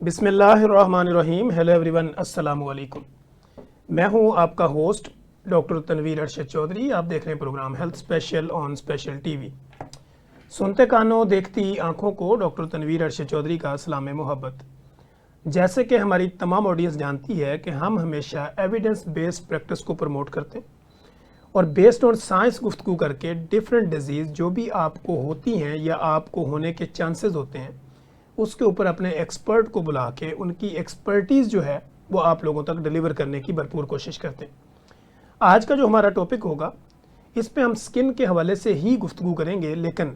बिस्मिल्लाहिर्रहमानिर्रहीम। Hello everyone, अस्सलाम वालेकुम। मैं हूं आपका होस्ट डॉक्टर तनवीर अरशद चौधरी। आप देख रहे हैं programme health special on special TV. सुनते कानों देखती आंखों को डॉक्टर तनवीर अरशद चौधरी का सलाम मोहब्बत। जैसे कि हमारी तमाम ऑडियंस जानती है कि हम हमेशा एविडेंस बेस्ड प्रैक्टिस को प्रमोट करते हैं और बेस्ड ऑन साइंस गुफ्तगू करके डिफरेंट डिजीज़ जो भी आपको होती हैं या आपको होने के चांसेस होते हैं उसके ऊपर अपने एक्सपर्ट को बुला के उनकी एक्सपर्टीज़ जो है वो आप लोगों तक डिलीवर करने की भरपूर कोशिश करते हैं। आज का जो हमारा टॉपिक होगा इस पे हम स्किन के हवाले से ही गुफ्तगू करेंगे, लेकिन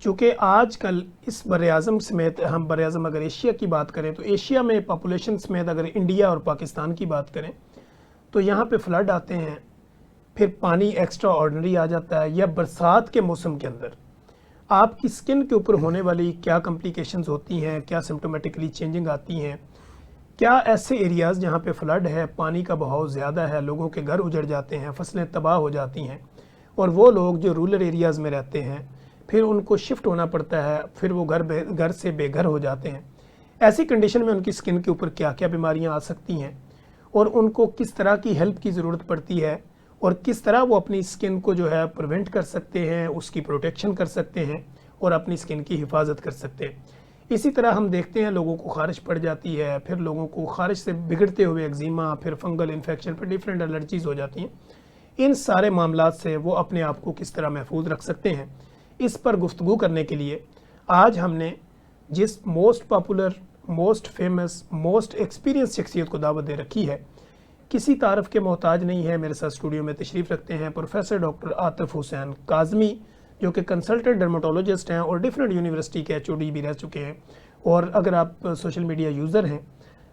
चूँकि आजकल इस बर-ए-आज़म समेत हम बर-ए-आज़म अगर एशिया की बात करें तो एशिया में पॉपुलेशन समेत अगर इंडिया और पाकिस्तान की बात करें तो यहाँ पे फ्लड आते हैं, फिर पानी एक्स्ट्रा ऑर्डिनरी आ जाता है, या बरसात के मौसम के अंदर आपकी स्किन के ऊपर होने वाली क्या कॉम्प्लिकेशंस होती हैं, क्या सिम्टोमेटिकली चेंजिंग आती हैं, क्या ऐसे एरियाज़ जहाँ पे फ्लड है, पानी का बहाव ज़्यादा है, लोगों के घर उजड़ जाते हैं, फसलें तबाह हो जाती हैं और वो लोग जो रूरल एरियाज़ में रहते हैं फिर उनको शिफ्ट होना पड़ता है, फिर वो घर से बेघर हो जाते हैं। ऐसी कंडीशन में उनकी स्किन के ऊपर क्या क्या बीमारियाँ आ सकती हैं और उनको किस तरह की हेल्प की ज़रूरत पड़ती है और किस तरह वो अपनी स्किन को जो है प्रिवेंट कर सकते हैं, उसकी प्रोटेक्शन कर सकते हैं और अपनी स्किन की हिफाजत कर सकते हैं। इसी तरह हम देखते हैं लोगों को खारिश पड़ जाती है, फिर लोगों को खारिश से बिगड़ते हुए एक्जिमा, फिर फंगल इन्फेक्शन, फिर डिफरेंट एलर्जीज़ हो जाती हैं। इन सारे मामलात से वो अपने आप को किस तरह महफूज रख सकते हैं, इस पर गुफ्तगू करने के लिए आज हमने जिस most popular, most famous, most experience शख्सियत को दावत दे रखी है, किसी तारफ़ के मोहताज नहीं है। मेरे साथ स्टूडियो में तशरीफ़ रखते हैं प्रोफेसर डॉक्टर आतिफ हुसैन काज़मी, जो कि कंसल्टेंट डर्माटोलॉजिस्ट हैं और डिफरेंट यूनिवर्सिटी के HOD भी रह चुके हैं। और अगर आप सोशल मीडिया यूज़र हैं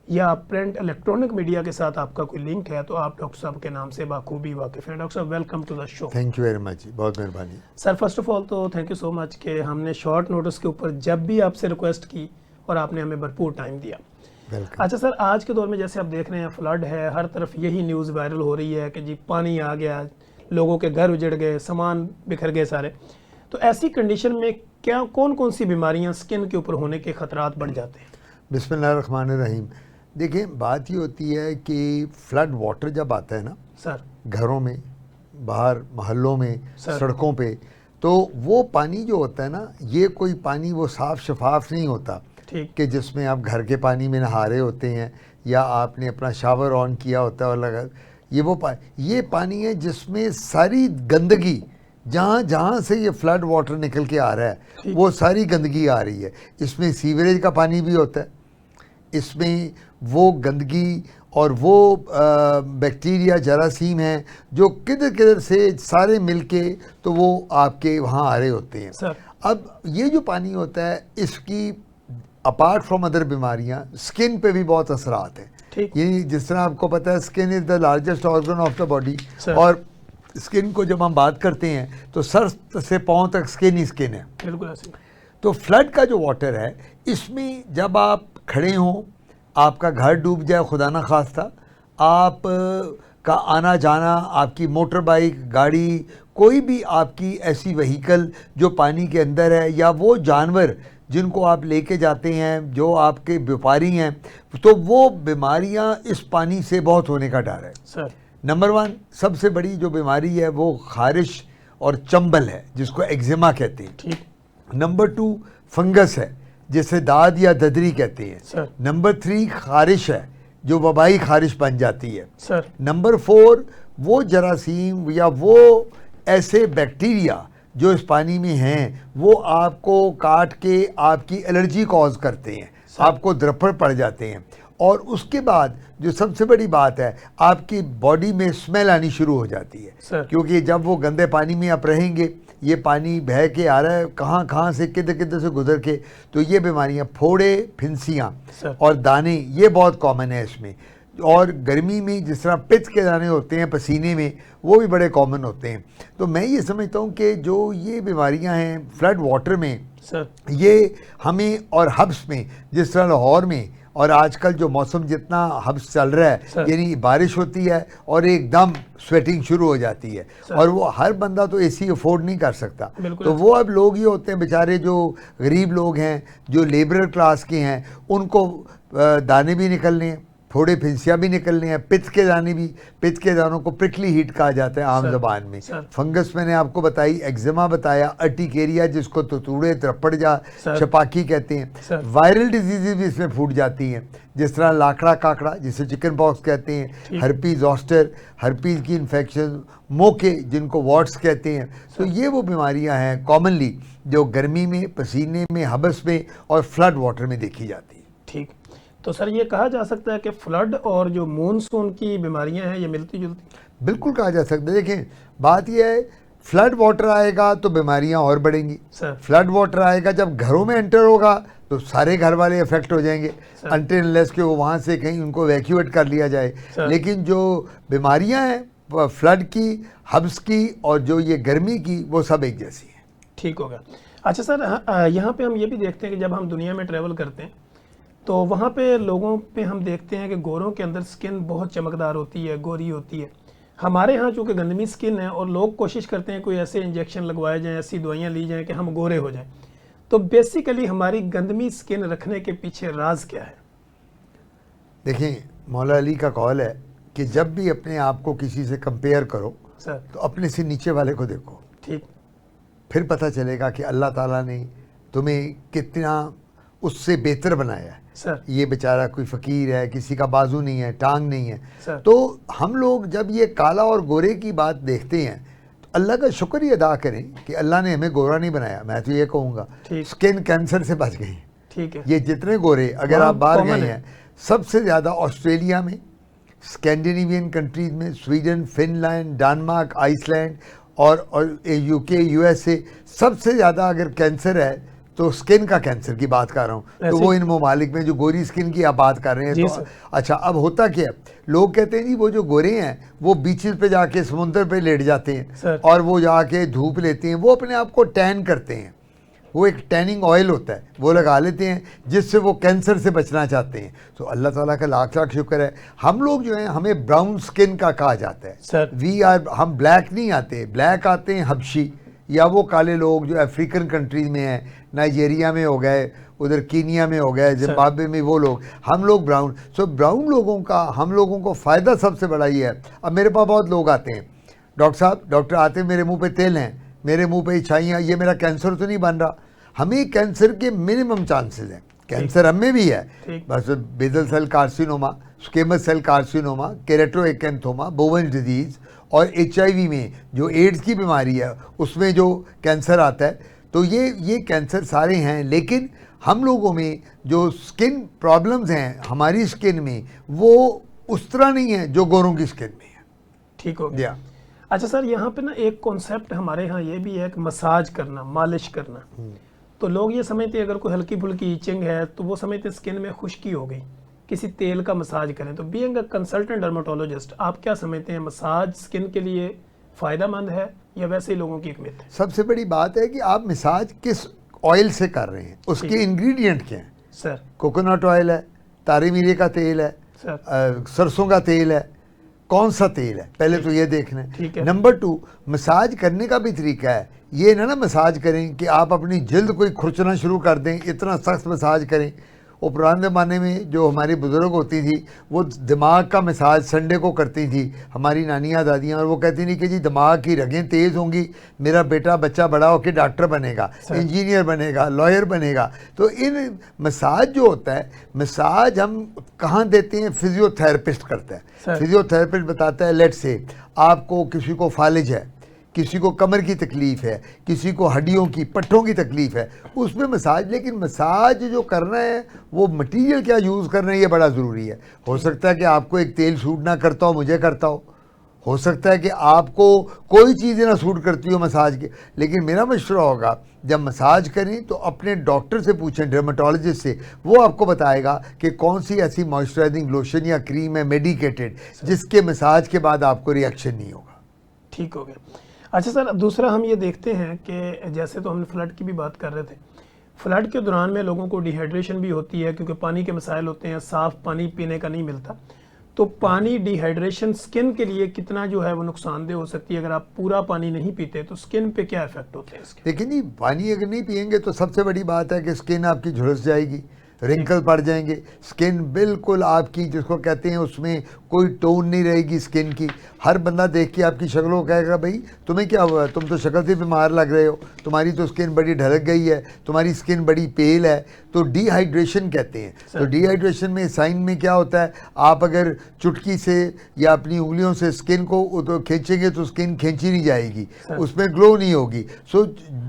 या प्रिंट इलेक्ट्रॉनिक मीडिया के साथ आपका कोई लिंक है तो आप डॉक्टर साहब के नाम से बाखूबी वाकिफ़ हैं। डॉक्टर साहब, welcome to the show. Thank you very much, बहुत मेहरबानी सर। फर्स्ट ऑफ ऑल तो थैंक यू सो मच कि हमने शॉर्ट नोटिस के ऊपर जब भी आपसे रिक्वेस्ट की और आपने हमें भरपूर टाइम दिया। अच्छा सर, आज के दौर में जैसे आप देख रहे हैं फ्लड है, हर तरफ यही न्यूज़ वायरल हो रही है कि जी पानी आ गया, लोगों के घर उजड़ गए, सामान बिखर गए सारे। तो ऐसी कंडीशन में क्या कौन कौन सी बीमारियां स्किन के ऊपर होने के खतरात बढ़ जाते हैं? बिस्मिल्लाहिर्रहमानिर्रहीम। देखिए, बात ये होती है कि फ्लड वाटर जब आता है ना सर, घरों में, बाहर मोहल्लों में, सड़कों पे, तो वो पानी जो होता है ना, ये कोई पानी वो साफ़ शफाफ नहीं होता कि जिसमें आप घर के पानी में नहा रहे होते हैं या आपने अपना शावर ऑन किया होता है और लगा, ये पानी है जिसमें सारी गंदगी, जहाँ से ये फ्लड वाटर निकल के आ रहा है वो सारी गंदगी आ रही है। इसमें सीवरेज का पानी भी होता है, इसमें वो गंदगी और वो बैक्टीरिया, जरासीम हैं जो किधर किधर से सारे मिलके तो वो आपके वहाँ आ रहे होते हैं सर। अब ये जो पानी होता है, इसकी अपार्ट फ्रॉम अदर बीमारियां स्किन पे भी बहुत असरात हैं। ये जिस तरह आपको पता है, skin is the largest organ of the body, और स्किन को जब हम बात करते हैं तो सर से पाँव तक स्किन ही स्किन है। बिल्कुल ऐसे। तो फ्लड का जो वाटर है, इसमें जब आप खड़े हों, आपका घर डूब जाए, खुदा ना खास्ता, आप का आना जाना, आपकी मोटर बाइक, गाड़ी, कोई भी आपकी ऐसी व्हीकल जो पानी के अंदर है, या वो जानवर जिनको आप लेके जाते हैं, जो आपके व्यापारी हैं, तो वो बीमारियां इस पानी से बहुत होने का डर है सर। नंबर 1 सबसे बड़ी जो बीमारी है वो खारिश और चंबल है, जिसको एक्जिमा कहते हैं। नंबर 2 फंगस है, जिसे दाद या ददरी कहते हैं। नंबर 3 खारिश है, जो वबाई खारिश बन जाती है सर। नंबर 4 वो जरासीम या वो ऐसे बैक्टीरिया जो इस पानी में हैं, वो आपको काट के आपकी एलर्जी कॉज करते हैं, आपको द्रपड़ पड़ जाते हैं। और उसके बाद जो सबसे बड़ी बात है, आपकी बॉडी में स्मेल आनी शुरू हो जाती है, क्योंकि जब वो गंदे पानी में आप रहेंगे, ये पानी बह के आ रहा है कहाँ से, किधर से गुजर के, तो ये बीमारियाँ, फोड़े, फिंसियाँ और दाने, ये बहुत कॉमन है इसमें। और गर्मी में जिस तरह पित्त के दाने होते हैं पसीने में, वो भी बड़े कॉमन होते हैं। तो मैं ये समझता हूँ कि जो ये बीमारियाँ हैं फ्लड वाटर में सर, ये हमें और हब्स में, जिस तरह लाहौर में और आजकल जो मौसम जितना हब्स चल रहा है, यानी बारिश होती है और एकदम स्वेटिंग शुरू हो जाती है, और वो हर बंदा तो एसी अफोर्ड नहीं कर सकता। तो वो अब लोग ये होते हैं बेचारे जो गरीब लोग हैं, जो लेबर क्लास के हैं, उनको दाने भी निकलने हैं, फोड़े फिंसियाँ भी निकलने हैं, पित्त के दाने भी, पित्त के दानों को प्रिकली हीट कहा जाता है आम सर, ज़बान में। सर। फंगस मैंने आपको बताई, एक्जिमा बताया, अर्टिकेरिया जिसको तुतूड़े त्रप्पड़जा सर। छपाकी कहते हैं, सर। वायरल डिजीज़ भी इसमें फूट जाती हैं, जिस तरह लाकड़ा काकड़ा जिसे चिकन पॉक्स कहते हैं, ठीक। हर्पीज ज़ॉस्टर, हर्पीज की इन्फेक्शन, मोके जिनको वॉट्स कहते हैं। तो ये वो बीमारियां हैं कॉमनली जो गर्मी में, पसीने में, हबस में और फ्लड वाटर में देखी जाती है। ठीक। तो सर ये कहा जा सकता है कि फ्लड और जो मॉनसून की बीमारियां हैं ये मिलती जुलती? बिल्कुल कहा जा सकता है। देखें, बात यह है, फ्लड वाटर आएगा तो बीमारियां और बढ़ेंगी। सर। फ्लड वाटर आएगा जब घरों में एंटर होगा तो सारे घर वाले इफेक्ट हो जाएंगे, अनटिल अनलेस के वो वहाँ से कहीं उनको वैक्यूएट कर लिया जाए। लेकिन जो बीमारियां हैं फ्लड की, हब्स की और जो ये गर्मी की, वो सब एक जैसी हैं। ठीक हो गया। अच्छा सर, यहाँ पे हम ये भी देखते हैं कि जब हम दुनिया में ट्रैवल करते हैं तो वहाँ पे लोगों पे हम देखते हैं कि गोरों के अंदर स्किन बहुत चमकदार होती है, गोरी होती है। हमारे यहाँ चूँकि गंदमी स्किन है और लोग कोशिश करते हैं कोई ऐसे इंजेक्शन लगवाए जाएँ, ऐसी दवाइयाँ ली जाएँ कि हम गोरे हो जाएं। तो बेसिकली हमारी गंदमी स्किन रखने के पीछे राज क्या है? देखें, मौला अली का कौल है कि जब भी अपने आप को किसी से कंपेयर करो सर। तो अपने से नीचे वाले को देखो। ठीक। फिर पता चलेगा कि अल्लाह ताला ने तुम्हें कितना उससे बेहतर बनाया है। सर। ये बेचारा कोई फ़कीर है, किसी का बाजू नहीं है, टांग नहीं है। सर। तो हम लोग जब ये काला और गोरे की बात देखते हैं तो अल्लाह का शुक्र ही अदा करें कि अल्लाह ने हमें गोरा नहीं बनाया। मैं तो ये कहूँगा ठीक। स्किन कैंसर से बच गए। ठीक है। ये जितने गोरे अगर वहाँ आप बाहर common गए है। हैं, सबसे ज़्यादा ऑस्ट्रेलिया में, स्कैंडिनेवियन कंट्रीज़ में, स्वीडन, फिनलैंड, डेनमार्क, आइसलैंड और यूके, यूएसए, सबसे ज़्यादा अगर कैंसर है तो स्किन का कैंसर की बात कर रहा हूँ, तो वो इन ममालिक में जो गोरी स्किन की आप बात कर रहे हैं। जी तो सर। अच्छा, अब होता क्या है, लोग कहते हैं जी वो जो गोरे हैं वो बीचेस पे जाके समुंदर पे लेट जाते सर। हैं और वो जाके धूप लेते हैं, वो अपने आप को टैन करते हैं। वो एक टैनिंग ऑयल होता है, वो लगा लेते हैं जिससे वो कैंसर से बचना चाहते हैं। तो अल्लाह ताला का लाख लाख शुक्र है, हम लोग जो हैं हमें ब्राउन स्किन का कहा जाता है सर। हम ब्लैक नहीं आते, ब्लैक आते हैं हबशी या वो काले लोग जो अफ्रीकन कंट्रीज में हैं, नाइजीरिया में हो गए, उधर कीनिया में हो गए, जिम्बाब्वे में, वो लोग। हम लोग ब्राउन। सो ब्राउन लोगों का, हम लोगों को फ़ायदा सबसे बड़ा ये है। अब मेरे पास बहुत लोग आते हैं, डॉक्टर साहब, डॉक्टर आते हैं, मेरे मुंह पे तेल हैं, मेरे मुंह पे छाइयाँ, ये मेरा कैंसर तो नहीं बन रहा। हमें कैंसर के मिनिमम चांसेस हैं, कैंसर हमें भी है, बस basal cell carcinoma, squamous cell carcinoma, keratoacanthoma, Bowen disease और HIV में जो एड्स की बीमारी है उसमें जो कैंसर आता है। तो ये कैंसर सारे हैं, लेकिन हम लोगों में जो स्किन प्रॉब्लम्स हैं हमारी स्किन में, वो उस तरह नहीं है जो गोरों की स्किन में है। ठीक हो गया। अच्छा सर, यहाँ पे ना एक कॉन्सेप्ट हमारे यहाँ ये भी है कि मसाज करना, मालिश करना। तो लोग ये समझते हैं अगर कोई हल्की फुल्की ईचिंग है तो वो समझते स्किन में खुश्की हो गई, किसी तेल का मसाज करें। तो बीइंग अ कंसल्टेंट डर्मेटोलॉजिस्ट, आप क्या समझते हैं, मसाज स्किन के लिए फ़ायदेमंद है या वैसे ही लोगों की एक मिथ है? सबसे बड़ी बात है कि आप मसाज किस ऑयल से कर रहे हैं, उसके इंग्रेडिएंट क्या हैं। सर। कोकोनट ऑयल है, तारे मीरे का तेल है, सरसों का तेल है, कौन सा तेल है, पहले तो ये देखना है। नंबर 2, मसाज करने का भी तरीका है। ये ना मसाज करें कि आप अपनी जल्द कोई खुरचना शुरू कर दें, इतना सख्त मसाज करें। वो पुराने ज़माने में जो हमारी बुज़ुर्ग होती थी वो दिमाग का मसाज संडे को करती थी, हमारी नानियाँ दादियाँ, और वो कहती थी कि जी दिमाग की रगें तेज़ होंगी, मेरा बेटा बच्चा बड़ा होकर डॉक्टर बनेगा, इंजीनियर बनेगा, लॉयर बनेगा। तो इन मसाज जो होता है, मसाज हम कहाँ देते हैं, फिजियोथेरेपिस्ट करता है। फिजियोथेरेपिस्ट बताता है, लेट्स से आपको किसी को फालिज है, किसी को कमर की तकलीफ़ है, किसी को हड्डियों की, पट्टों की तकलीफ़ है, उसमें मसाज। लेकिन मसाज जो करना है वो मटेरियल क्या यूज़ करना है, ये बड़ा ज़रूरी है। हो सकता है कि आपको एक तेल सूट ना करता हो, मुझे करता हो सकता है कि आपको कोई चीज़ें ना सूट करती हो मसाज के। लेकिन मेरा मशवरा होगा, जब मसाज करें तो अपने डॉक्टर से पूछें, डर्मेटोलॉजिस्ट से, वो आपको बताएगा कि कौन सी ऐसी मॉइस्चराइजिंग लोशन या क्रीम है मेडिकेटेड जिसके मसाज के बाद आपको रिएक्शन नहीं होगा। ठीक हो गया। अच्छा सर, दूसरा हम ये देखते हैं कि जैसे तो हमने फ्लड की भी बात कर रहे थे, फ्लड के दौरान में लोगों को डिहाइड्रेशन भी होती है क्योंकि पानी के मसाइल होते हैं, साफ़ पानी पीने का नहीं मिलता। तो पानी डिहाइड्रेशन स्किन के लिए कितना जो है वो नुकसानदेह हो सकती है? अगर आप पूरा पानी नहीं पीते तो स्किन पे क्या इफेक्ट होते हैं इसके? देखिए जी, पानी अगर नहीं पियेंगे तो सबसे बड़ी बात है कि स्किन आपकी झुलस जाएगी, रिंकल पड़ जाएंगे, स्किन बिल्कुल आपकी जिसको कहते हैं उसमें कोई टोन नहीं रहेगी स्किन की। हर बंदा देख के आपकी शक्ल को कहेगा भाई तुम्हें क्या हुआ, तुम तो शक्ल से बीमार लग रहे हो, तुम्हारी तो स्किन बड़ी ढलक गई है, तुम्हारी स्किन बड़ी पेल है। तो डिहाइड्रेशन कहते हैं। तो डिहाइड्रेशन में साइन में क्या होता है, आप अगर चुटकी से या अपनी उंगलियों से स्किन को तो खींचेंगे तो स्किन खींची नहीं जाएगी, उसमें ग्लो नहीं होगी। सो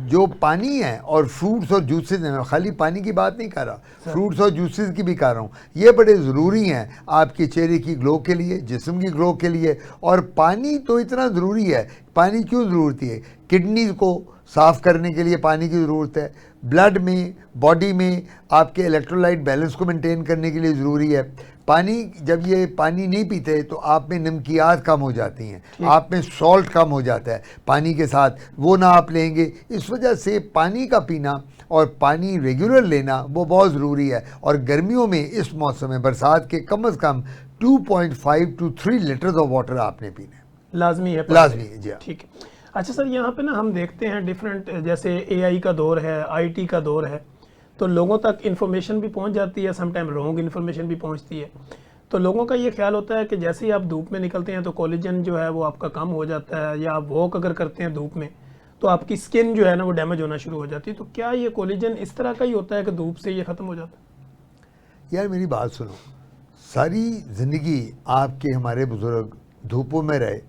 जो पानी है और फ्रूट्स और जूसेस हैं, मैं खाली पानी की बात नहीं कर रहा, फ्रूट्स और जूसेस की भी कर रहा हूँ, ये बड़े ज़रूरी हैं आपके चेहरे की ग्लो के लिए, जिस्म की ग्लो के लिए। और पानी तो इतना ज़रूरी है। पानी क्यों ज़रूरत है? किडनीज़ को साफ़ करने के लिए पानी की ज़रूरत है, ब्लड में, बॉडी में आपके इलेक्ट्रोलाइट बैलेंस को मेंटेन करने के लिए ज़रूरी है पानी। जब ये पानी नहीं पीते तो आप में नमकियात कम हो जाती हैं, आप में सॉल्ट कम हो जाता है पानी के साथ, वो ना आप लेंगे। इस वजह से पानी का पीना और पानी रेगुलर लेना वो बहुत ज़रूरी है। और गर्मियों में इस मौसम में बरसात के कम से कम 2.5 to 3 लीटर्स ऑफ वाटर आपने पीना है, लाजमी है। लाजमी है जी। ठीक है। अच्छा सर, यहाँ पे ना हम देखते हैं डिफरेंट, जैसे एआई का दौर है, आईटी का दौर है, तो लोगों तक इन्फॉर्मेशन भी पहुँच जाती है, समटाइम रॉन्ग इन्फॉर्मेशन भी पहुँचती है। तो लोगों का ये ख्याल होता है कि जैसे ही आप धूप में निकलते हैं तो कोलेजन जो है वो आपका कम हो जाता है, या आप वॉक अगर करते हैं धूप में तो आपकी स्किन जो है ना वो डैमेज होना शुरू हो जाती है। तो क्या ये कोलेजन इस तरह का ही होता है कि धूप से ये ख़त्म हो जाता है? यार मेरी बात सुनो, सारी ज़िंदगी आपके हमारे बुज़ुर्ग धूपों में रहे।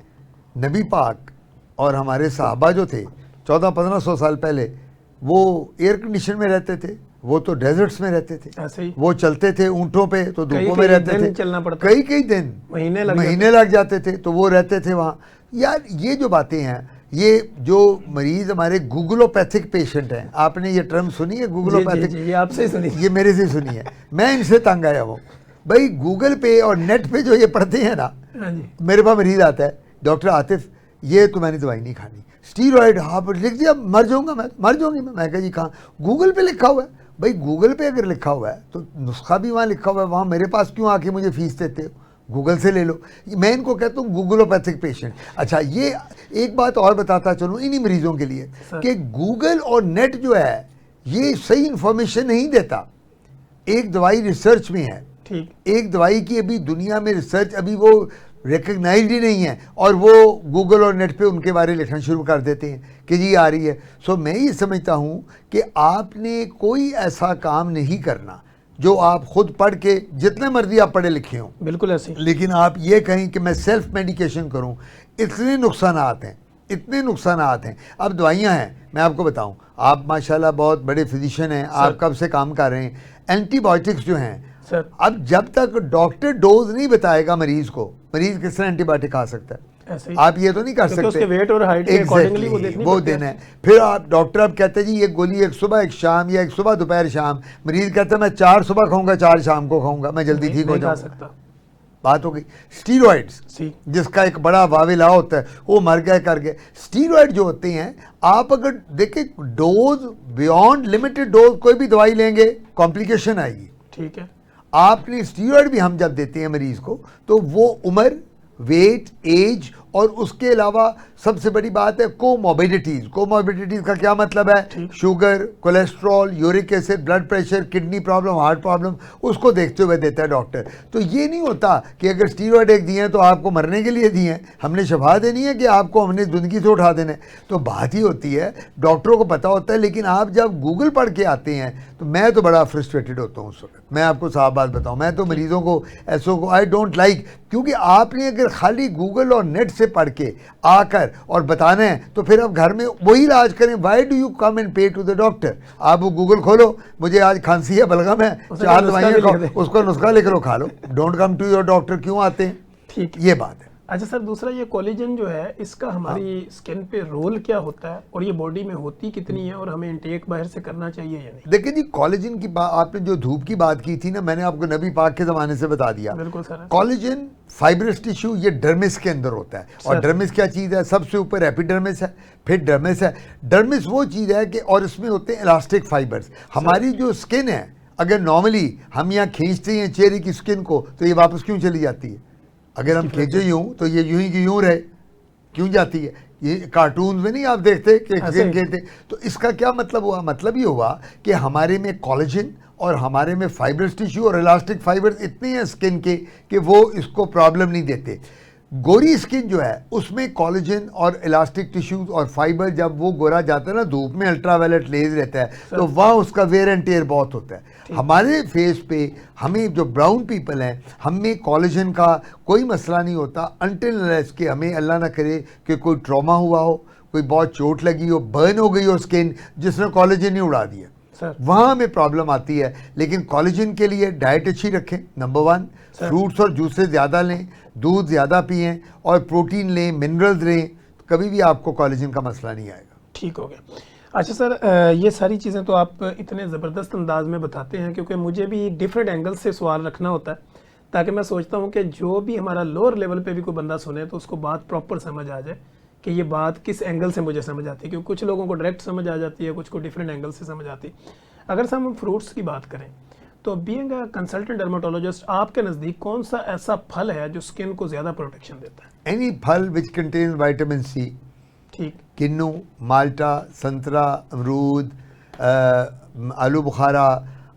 नबी पाक और हमारे सहाबा जो थे 1400-1500 साल पहले, वो एयर कंडीशन में रहते थे, वो तो डेजर्ट्स में रहते थे, ऐसे ही वो चलते थे ऊँटों पे तो धूपों में रहते थे, चलना पड़ता, कई दिन महीने लग जाते थे, तो वो रहते थे वहाँ। यार ये जो बातें हैं, ये जो मरीज़ हमारे गूगलोपैथिक पेशेंट हैं, आपने ये टर्म सुनी है गूगलोपैथिक? जी, ये आपसे सुनी, ये मेरे से सुनी है, मैं इनसे तंग आया हूँ भाई। गूगल पे और नेट पे जो ये पढ़ते हैं ना, मेरे पास मरीज़ आता है, डॉक्टर आतिफ ये तो मैंने दवाई नहीं खानी, स्टीरॉयड हाँ लिख दिया, मर जाऊँगा मैं, मर जाऊँगी मैं कहा जी कहाँ? गूगल पे लिखा हुआ है भाई। गूगल पे अगर लिखा हुआ है तो नुस्खा भी वहाँ लिखा हुआ है, वहाँ मेरे पास क्यों आके मुझे फीस देते हो? गूगल से ले लो। मैं इनको कहता हूँ गूगलोपैथिक पेशेंट। अच्छा, ये एक बात और बताता चलूँ इन्हीं मरीजों के लिए कि गूगल और नेट जो है ये सही इंफॉर्मेशन नहीं देता। एक दवाई रिसर्च में है, ठीक, एक दवाई की अभी दुनिया में रिसर्च अभी वो रिकग्नाइज्ड ही नहीं है, और वो गूगल और नेट पे उनके बारे लिखना शुरू कर देते हैं कि जी आ रही है। सो मैं ये समझता हूँ कि आपने कोई ऐसा काम नहीं करना जो आप खुद पढ़ के, जितने मर्जी आप पढ़े लिखे हों, बिल्कुल ऐसे, लेकिन आप ये कहें कि मैं सेल्फ मेडिकेशन करूं, इतने नुकसानात हैं, इतने नुकसानात हैं। अब दवाइयां हैं, मैं आपको बताऊं, आप माशाल्लाह बहुत बड़े फिजिशियन हैं, आप कब से काम कर रहे हैं। एंटीबायोटिक्स जो हैं सर, अब जब तक डॉक्टर डोज नहीं बताएगा मरीज को, मरीज किस तरह एंटीबायोटिक खा सकता है? आप ये तो नहीं कर सकते, उसके वेट और हाइट के अकॉर्डिंगली वो देना है। फिर आप डॉक्टर अब कहते हैं जी एक गोली एक सुबह एक शाम, या एक सुबह दोपहर शाम। मरीज कहता है मैं 4 सुबह खाऊंगा 4 शाम को खाऊंगा, मैं जल्दी ठीक हो जाऊंगा। बात हो गई। स्टीरॉइड्स जिसका एक बड़ा वाविला होता है, वो मर गए कर गए। स्टीरॉइड जो होते हैं, आप अगर देखें डोज बियॉन्ड लिमिटेड डोज कोई भी दवाई लेंगे कॉम्प्लिकेशन आएगी, ठीक है। आपने स्टीरॉइड भी हम जब देते हैं मरीज को तो वो उम्र, वेट, एज और उसके अलावा सबसे बड़ी बात है कोमॉर्बिडिटीज। कोमॉर्बिडिटीज का क्या मतलब है? Sugar, cholesterol, uric acid, blood pressure, kidney problem, heart problem, उसको देखते हुए देता है डॉक्टर। तो ये नहीं होता कि अगर स्टीरॉइड एक दिए हैं तो आपको मरने के लिए दिए हैं, हमने शफा देनी है कि आपको हमने ज़िंदगी से उठा देना है। तो बात ही होती है, डॉक्टरों को पता होता है, लेकिन आप जब गूगल पढ़ के आते हैं तो मैं तो बड़ा फ्रस्ट्रेटेड होता हूँ उस वक्त। मैं आपको साफ बात बताऊँ, मैं तो मरीज़ों को ऐसों को आई डोंट लाइक, क्योंकि आपने अगर खाली गूगल और नेट से पढ़ के आकर और बताना है तो फिर आप घर में वही इलाज करें। Why do you come and पे टू द डॉक्टर? आप वो गूगल खोलो, मुझे आज खांसी है, बलगम है, 4 दवाइयाँ खाओ, उसका नुस्खा लिख लो, खा लो। Don't come to your doctor. क्यों आते हैं? ठीक, ये बात है। अच्छा सर, दूसरा ये कोलेजन जो है, इसका हमारी स्किन पे रोल क्या होता है, और ये बॉडी में होती कितनी है, और हमें इंटेक बाहर से करना चाहिए या नहीं? देखिए जी, कोलेजन की बात, आपने जो धूप की बात की थी ना, मैंने आपको नबी पाक के ज़माने से बता दिया। बिल्कुल सर। कोलेजन फाइब्रस टिश्यू ये डर्मिस के अंदर होता है, और डर्मिस क्या चीज़ है? सबसे ऊपर एपिडर्मिस है, फिर डर्मिस है। डर्मिस वो चीज़ है कि, और इसमें होते हैं इलास्टिक फाइबर्स। हमारी जो स्किन है, अगर नॉर्मली हम यहाँ खींचते हैं चेहरे की स्किन को तो ये वापस क्यों चली जाती है? अगर हम खींचे यूँ तो ये यूं ही की यूं रहे, क्यों जाती है? ये कार्टून में नहीं आप देखते कि स्किन खींचते? तो इसका क्या मतलब हुआ? मतलब ये हुआ कि हमारे में कोलेजन और हमारे में फाइब्रस टिश्यू और इलास्टिक फाइबर्स इतने हैं स्किन के कि वो इसको प्रॉब्लम नहीं देते। गोरी स्किन जो है उसमें कोलेजन और इलास्टिक टिश्यूज और फाइबर, जब वो गोरा जाता है ना धूप में, अल्ट्रावायलेट रेज रहता है तो वहाँ उसका वेयर एंड टेयर बहुत होता है। हमारे फेस पे, हमें जो ब्राउन पीपल हैं, हमें कोलेजन का कोई मसला नहीं होता अनटिल अनलेस कि हमें अल्लाह ना करे कि कोई ट्रॉमा हुआ हो, कोई बहुत चोट लगी हो, बर्न हो गई हो स्किन जिसने कोलेजन ही उड़ा दिया, वहाँ हमें प्रॉब्लम आती है। लेकिन कोलेजन के लिए डाइट अच्छी रखें, नंबर 1, फ्रूट्स और जूसेस ज़्यादा लें, दूध ज़्यादा पिएं और प्रोटीन लें, मिनरल्स लें, कभी भी आपको कोलेजन का मसला नहीं आएगा। ठीक हो गया। अच्छा सर, ये सारी चीज़ें तो आप इतने ज़बरदस्त अंदाज में बताते हैं, क्योंकि मुझे भी डिफरेंट एंगल से सवाल रखना होता है, ताकि मैं सोचता हूँ कि जो भी हमारा लोअर लेवल पे भी कोई बंदा सुने तो उसको बात प्रॉपर समझ आ जाए कि ये बात किस एंगल से मुझे समझ आती है, क्योंकि कुछ लोगों को डायरेक्ट समझ आ जाती है, कुछ को डिफरेंट एंगल से समझ आती है। अगर से हम फ्रूट्स की बात करें तो बीइंग अ कंसल्टेंट डर्मेटोलॉजिस्ट, आपके नज़दीक कौन सा ऐसा फल है जो स्किन को ज़्यादा प्रोटेक्शन देता है? एनी फल विच कंटेन्स विटामिन सी, ठीक, किन्नू, माल्टा, संतरा, अमरूद, आलू बुखारा,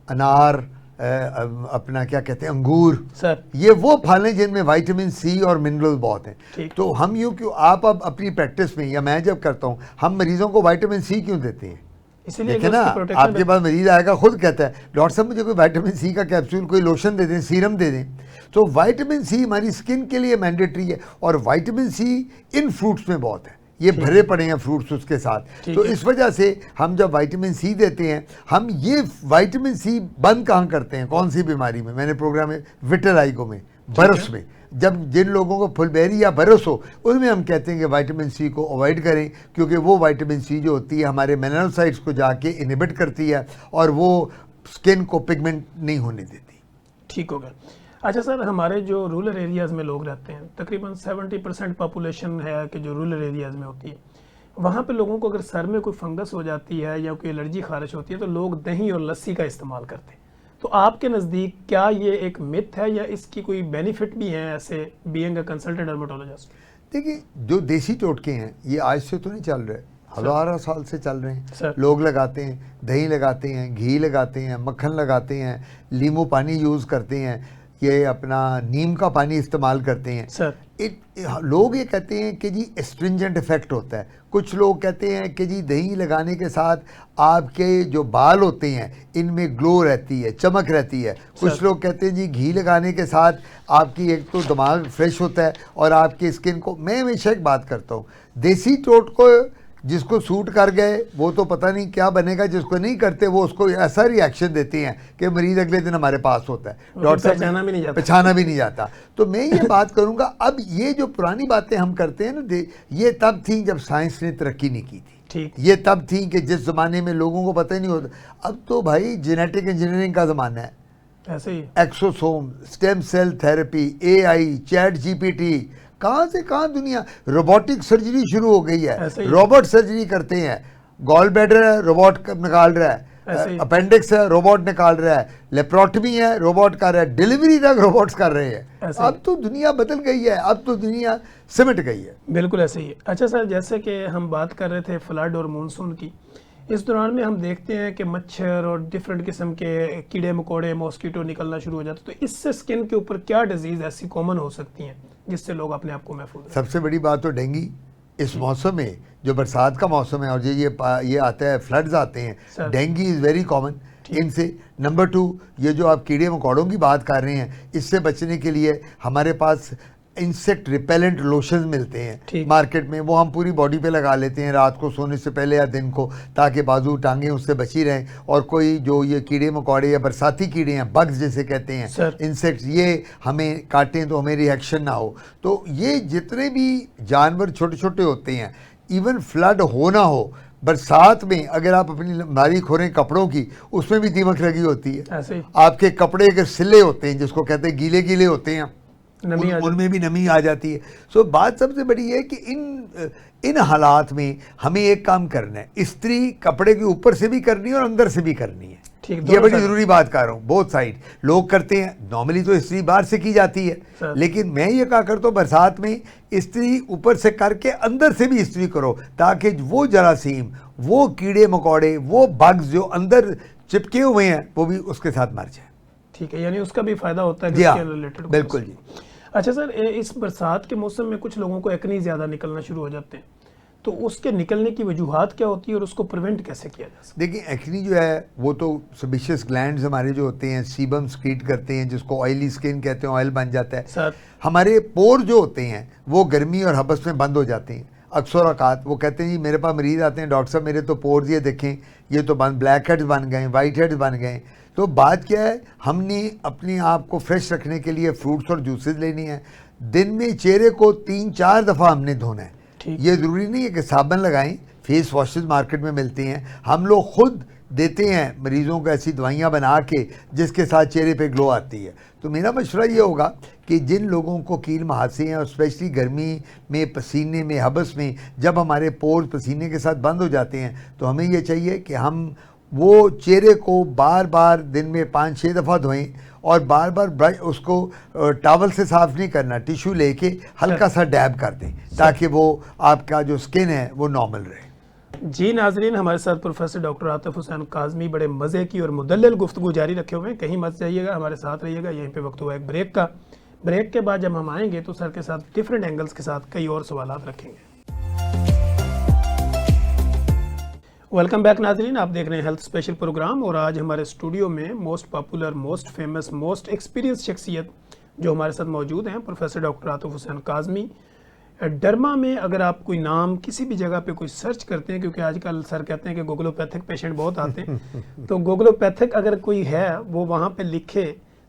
अनार, अपना क्या कहते हैं अंगूर सर, ये वो फल हैं जिनमें विटामिन सी और मिनरल बहुत हैं। तो हम यूँ क्यों, आप अब अपनी प्रैक्टिस में या मैं जब करता हूँ, हम मरीजों को विटामिन सी क्यों देते हैं? इसीलिए देखे ना, आपके पास मरीज आएगा खुद कहता है डॉक्टर साहब मुझे कोई विटामिन सी का कैप्सूल, कोई लोशन दे दें, सीरम दे दें। तो विटामिन सी हमारी स्किन के लिए मैंडेटरी है और विटामिन सी इन फ्रूट्स में बहुत है, ये भरे पड़े हैं फ्रूट्स उसके साथ। तो इस वजह से हम जब विटामिन सी देते हैं, हम ये विटामिन सी बंद कहाँ करते हैं, कौन सी बीमारी में? मैंने प्रोग्राम में विटिलिगो में, बरस में, जब जिन लोगों को फुलबेरी या बरस हो उनमें हम कहते हैं कि विटामिन सी को अवॉइड करें, क्योंकि वो विटामिन सी जो होती है हमारे मेलानोसाइट्स को जाके इनहिबिट करती है और वो स्किन को पिगमेंट नहीं होने देती। ठीक हो गया। अच्छा सर, हमारे जो रूरल एरियाज़ में लोग रहते हैं, तकरीबन 70% पॉपुलेशन है कि जो रूरल एरियाज़ में होती है, वहाँ पे लोगों को अगर सर में कोई फंगस हो जाती है या कोई एलर्जी खारिश होती है तो लोग दही और लस्सी का इस्तेमाल करते हैं। तो आपके नज़दीक क्या ये एक मिथ है या इसकी कोई बेनिफिट भी है ऐसे बीइंग अ कंसल्टेंट डर्मेटोलॉजिस्ट? देखिए, जो देसी टोटके हैं ये आज से तो नहीं चल रहे, हज़ारों साल से चल रहे हैं। सर, लोग लगाते हैं, दही लगाते हैं, घी लगाते हैं, मक्खन लगाते हैं, नींबू पानी यूज़ करते हैं, ये अपना नीम का पानी इस्तेमाल करते हैं। सर, लोग ये कहते हैं कि जी एस्ट्रिंजेंट इफेक्ट होता है, कुछ लोग कहते हैं कि जी दही लगाने के साथ आपके जो बाल होते हैं इनमें ग्लो रहती है, चमक रहती है। कुछ लोग कहते हैं जी घी लगाने के साथ आपकी एक तो दिमाग फ्रेश होता है और आपकी स्किन को, मैं हमेशा एक बात करता हूँ, देसी टोटको जिसको सूट कर गए वो तो पता नहीं क्या बनेगा, जिसको नहीं करते वो उसको ऐसा रिएक्शन देते हैं कि मरीज अगले दिन हमारे पास होता है, डॉक्टर साहब पहचाना भी नहीं जाता। तो मैं ये बात करूंगा, अब ये जो पुरानी बातें हम करते हैं ना, ये तब थी जब साइंस ने तरक्की नहीं की थी। ठीक, ये तब थी कि जिस ज़माने में लोगों को पता ही नहीं होता। अब तो भाई जेनेटिक इंजीनियरिंग का ज़माना है, ऐसे ही exosome, stem cell therapy, AI, chat GPT, कहाँ से कहाँ दुनिया, रोबोटिक सर्जरी शुरू हो गई है, रोबोट सर्जरी करते हैं, गॉल ब्लैडर है रोबोट निकाल रहा है, अपेंडिक्स है रोबोट निकाल रहा है, लेप्रोटमी है रोबोट कर रहा है, डिलीवरी तक रोबोट्स कर रहे हैं। अब तो दुनिया बदल गई है, अब तो दुनिया सिमट गई है। बिल्कुल ऐसे ही है। अच्छा सर, जैसे कि हम बात कर रहे थे फ्लड और मानसून की, इस दौरान में हम देखते हैं कि मच्छर और डिफरेंट किस्म के कीड़े मकोड़े, मॉस्किटो निकलना शुरू हो जाते हैं। तो इससे स्किन के ऊपर क्या डिजीज़ ऐसी कॉमन हो सकती हैं जिससे लोग अपने आप को महफूज रखें? सबसे बड़ी बात तो डेंगू, इस मौसम में जो बरसात का मौसम है और ये आता है, फ्लड्स आते हैं, डेंगू इज़ वेरी कॉमन इनसे। नंबर 2, ये जो आप कीड़े मकोड़ों की बात कर रहे हैं, इससे बचने के लिए हमारे पास इंसेक्ट रिपेलेंट लोशन मिलते हैं मार्केट में, वो हम पूरी बॉडी पे लगा लेते हैं रात को सोने से पहले या दिन को, ताकि बाजू टांगें उससे बची रहें। और कोई जो ये कीड़े मकोड़े या बरसाती कीड़े हैं, बग्स जिसे कहते हैं, इंसेक्ट्स, ये हमें काटें तो हमें रिएक्शन ना हो। तो ये जितने भी जानवर छोटे छोटे होते हैं, इवन फ्लड हो ना हो, बरसात में अगर आप अपनी मारी खोरें कपड़ों की, उसमें भी दीमक लगी होती है। आपके कपड़े के सिले होते हैं जिसको कहते हैं, गीले गीले होते हैं, उनमें भी नमी आ जाती है। सो बात सबसे बड़ी है कि इन हालात में हमें एक काम करना है, इस्त्री कपड़े के ऊपर से भी करनी है और अंदर से भी करनी है। ये बड़ी ज़रूरी बात कर रहा हूँ, बोथ साइड लोग करते हैं। नॉर्मली तो इस्त्री बाहर से की जाती है, लेकिन मैं ये क्या करता हूँ, बरसात में इस्त्री ऊपर से करके अंदर से भी इस्त्री करो, ताकि वो जरासीम, वो कीड़े मकोड़े, वो बग्स जो अंदर चिपके हुए हैं वो भी उसके साथ मर जाए। ठीक है, यानी उसका भी फायदा होता है जी हाँ, रिलेटेड। बिल्कुल जी। अच्छा सर, इस बरसात के मौसम में कुछ लोगों को एक्नी ज़्यादा निकलना शुरू हो जाते हैं, तो उसके निकलने की वजूहात क्या होती है और उसको प्रिवेंट कैसे किया जा सकता देखिए एक्नी जो है वो तो सेबेशियस ग्लैंड्स हमारे जो होते हैं सीबम स्क्रीट करते हैं, जिसको ऑयली स्किन कहते हैं, ऑयल बन जाता है। सर? हमारे पोर जो होते हैं वो गर्मी और हबस में बंद हो जाते हैं। अक्सर औकात वो कहते हैं जी मेरे पास मरीज आते हैं, डॉक्टर साहब मेरे तो पोर्स ये देखें, ये तो बंद, ब्लैक हेड्स बन गए, वाइट हेड्स बन गए। तो बात क्या है, हमने अपने आप को फ्रेश रखने के लिए फ्रूट्स और जूसेस लेनी है। दिन में चेहरे को 3-4 दफ़ा हमने धोना है। ठीक। ये ज़रूरी नहीं है कि साबुन लगाएं, फेस वॉशेस मार्केट में मिलती हैं, हम लोग खुद देते हैं मरीज़ों को ऐसी दवाइयाँ बना के जिसके साथ चेहरे पे ग्लो आती है। तो मेरा मशवरा ये होगा कि जिन लोगों को कील मुहासे हैं और स्पेशली गर्मी में, पसीने में, हबस में, जब हमारे पोर्स पसीने के साथ बंद हो जाते हैं तो हमें ये चाहिए कि हम वो चेहरे को बार बार दिन में 5-6 दफ़ा धोएं और बार बार ब्रश उसको टॉवल से साफ़ नहीं करना, टिश्यू लेके हल्का सा डैब कर दें ताकि वो आपका जो स्किन है वो नॉर्मल रहे। जी नाजरीन, हमारे साथ प्रोफेसर डॉक्टर आतिफ हुसैन काज़मी बड़े मज़े की और मुदल्लल गुफ्तगू जारी रखे हुए हैं। कहीं मत जाइएगा, हमारे साथ रहिएगा। यहीं पे वक्त हुआ एक ब्रेक का। ब्रेक के बाद जब हम आएंगे तो सर के साथ डिफरेंट एंगल्स के साथ कई और सवालात रखेंगे। वेलकम बैक नाजरीन, आप देख रहे हैं हेल्थ स्पेशल प्रोग्राम और आज हमारे स्टूडियो में most popular, most famous, most experience शख्सियत जो हमारे साथ मौजूद हैं, professor doctor Atif Hussain Kazmi. Derma में अगर आप कोई नाम किसी भी जगह पे कोई सर्च करते हैं, क्योंकि आजकल सर कहते हैं कि गूगलोपैथिक पेशेंट बहुत आते हैं तो गूगलोपैथिक अगर कोई है वो वहाँ पे लिखे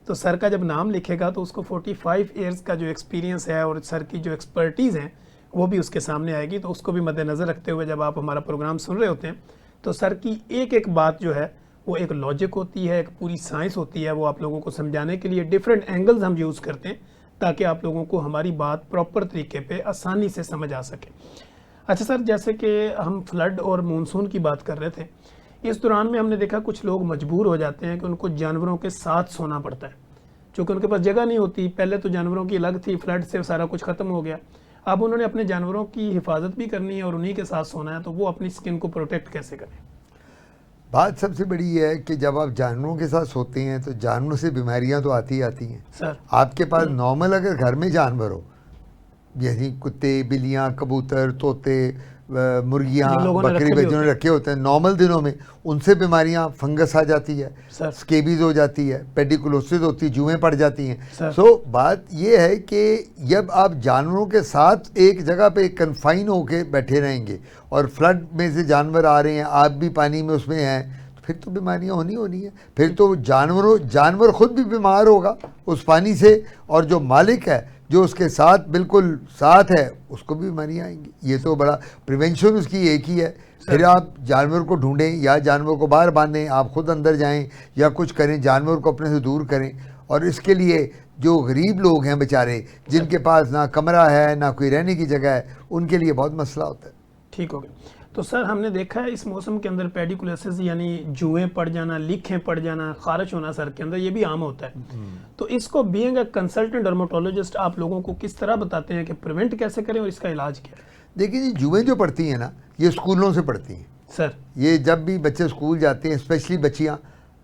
तो सर का जब नाम लिखेगा तो उसको 45 ईयर्स का जो एक्सपीरियंस है और सर की जो एक्सपर्टीज़ है वो भी उसके सामने आएगी। तो उसको भी मद्देनज़र रखते हुए जब आप हमारा प्रोग्राम सुन रहे होते हैं तो सर की एक एक बात जो है वो एक लॉजिक होती है, एक पूरी साइंस होती है। वो आप लोगों को समझाने के लिए डिफरेंट एंगल्स हम यूज़ करते हैं ताकि आप लोगों को हमारी बात प्रॉपर तरीके पे आसानी से समझ आ सके। अच्छा सर, जैसे कि हम फ्लड और मानसून की बात कर रहे थे, इस दौरान में हमने देखा कुछ लोग मजबूर हो जाते हैं कि उनको जानवरों के साथ सोना पड़ता है क्योंकि उनके पास जगह नहीं होती। पहले तो जानवरों की अलग थी, फ्लड से सारा कुछ ख़त्म हो गया। अब उन्होंने अपने जानवरों की हिफाजत भी करनी है और उन्हीं के साथ सोना है, तो वो अपनी स्किन को प्रोटेक्ट कैसे करें? बात सबसे बड़ी ये है कि जब आप जानवरों के साथ सोते हैं तो जानवरों से बीमारियां तो आती ही आती हैं। सर, आपके पास नॉर्मल अगर घर में जानवर हो, यही कुत्ते, बिल्लियां, कबूतर, तोते, मुर्गियां, बकरी जिन्होंने रखे होते हैं, नॉर्मल दिनों में उनसे बीमारियां, फंगस आ जाती है, स्केबीज हो जाती है, पेडिकुलोसिस होती है, जुएं पड़ जाती हैं। सो बात ये है कि जब आप जानवरों के साथ एक जगह पे कन्फाइन होके बैठे रहेंगे और फ्लड में से जानवर आ रहे हैं, आप भी पानी में उसमें हैं, तो फिर तो बीमारियां होनी है। फिर तो जानवर खुद भी बीमार होगा उस पानी से, और जो मालिक है जो उसके साथ बिल्कुल साथ है उसको भी बीमारियाँ आएंगी। ये तो बड़ा प्रिवेंशन उसकी एक ही है। फिर आप जानवर को ढूंढें या जानवर को बाहर बांधें, आप खुद अंदर जाएं या कुछ करें, जानवर को अपने से दूर करें। और इसके लिए जो गरीब लोग हैं बेचारे, जिनके पास ना कमरा है ना कोई रहने की जगह है, उनके लिए बहुत मसला होता है। ठीक हो गया। तो सर, हमने देखा है इस मौसम के अंदर पेडिकुलोसिस यानी जुएं पड़ जाना, लीखें पड़ जाना, खारिश होना सर के अंदर, ये भी आम होता है। तो इसको बीइंग अ कंसल्टेंट डर्मेटोलॉजिस्ट आप लोगों को किस तरह बताते हैं कि प्रिवेंट कैसे करें और इसका इलाज क्या है? देखिए जी, जुएं जो पड़ती हैं ना, ये स्कूलों से पड़ती हैं सर। ये जब भी बच्चे स्कूल जाते हैं, स्पेशली बच्चियाँ,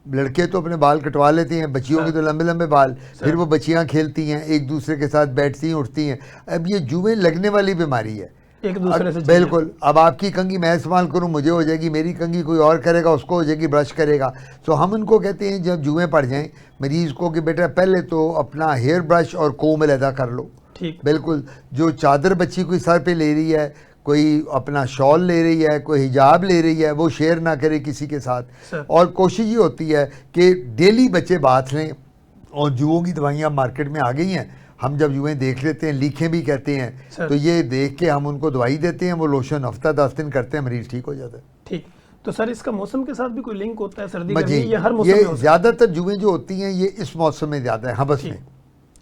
लड़के तो अपने बाल कटवा लेते हैं, बच्चियों के तो लंबे लंबे बाल, फिर वो बच्चियाँ खेलती हैं, एक दूसरे के साथ बैठती हैं, उठती हैं। अब ये जुएं लगने वाली बीमारी है एक दूसरे से। बिल्कुल। अब आपकी कंघी मैं इस्तेमाल करूं, मुझे हो जाएगी, मेरी कंघी कोई और करेगा, उसको हो जाएगी, ब्रश करेगा। तो हम उनको कहते हैं जब जुएं पड़ जाएं मरीज़ को कि बेटा पहले तो अपना हेयर ब्रश और कोम अलहदा कर लो। ठीक। बिल्कुल। जो चादर बच्ची कोई सर पे ले रही है, कोई अपना शॉल ले रही है, कोई हिजाब ले रही है, वो शेयर ना करे किसी के साथ। और कोशिश ये होती है कि डेली बच्चे बाथ लें। और जुओं की दवाइयाँ मार्केट में आ गई हैं, हम जब जुएं देख लेते हैं, लीखें भी कहते हैं, तो ये देख के हम उनको दवाई देते हैं, वो लोशन हफ्ता 10 दिन करते हैं, मरीज ठीक हो जाता है। ठीक। तो सर, इसका मौसम के साथ भी कोई लिंक होता है? सर्दी गर्मी या हर मौसम में? ज़्यादातर जुएं जो होती हैं ये इस मौसम में ज़्यादा है, हबस में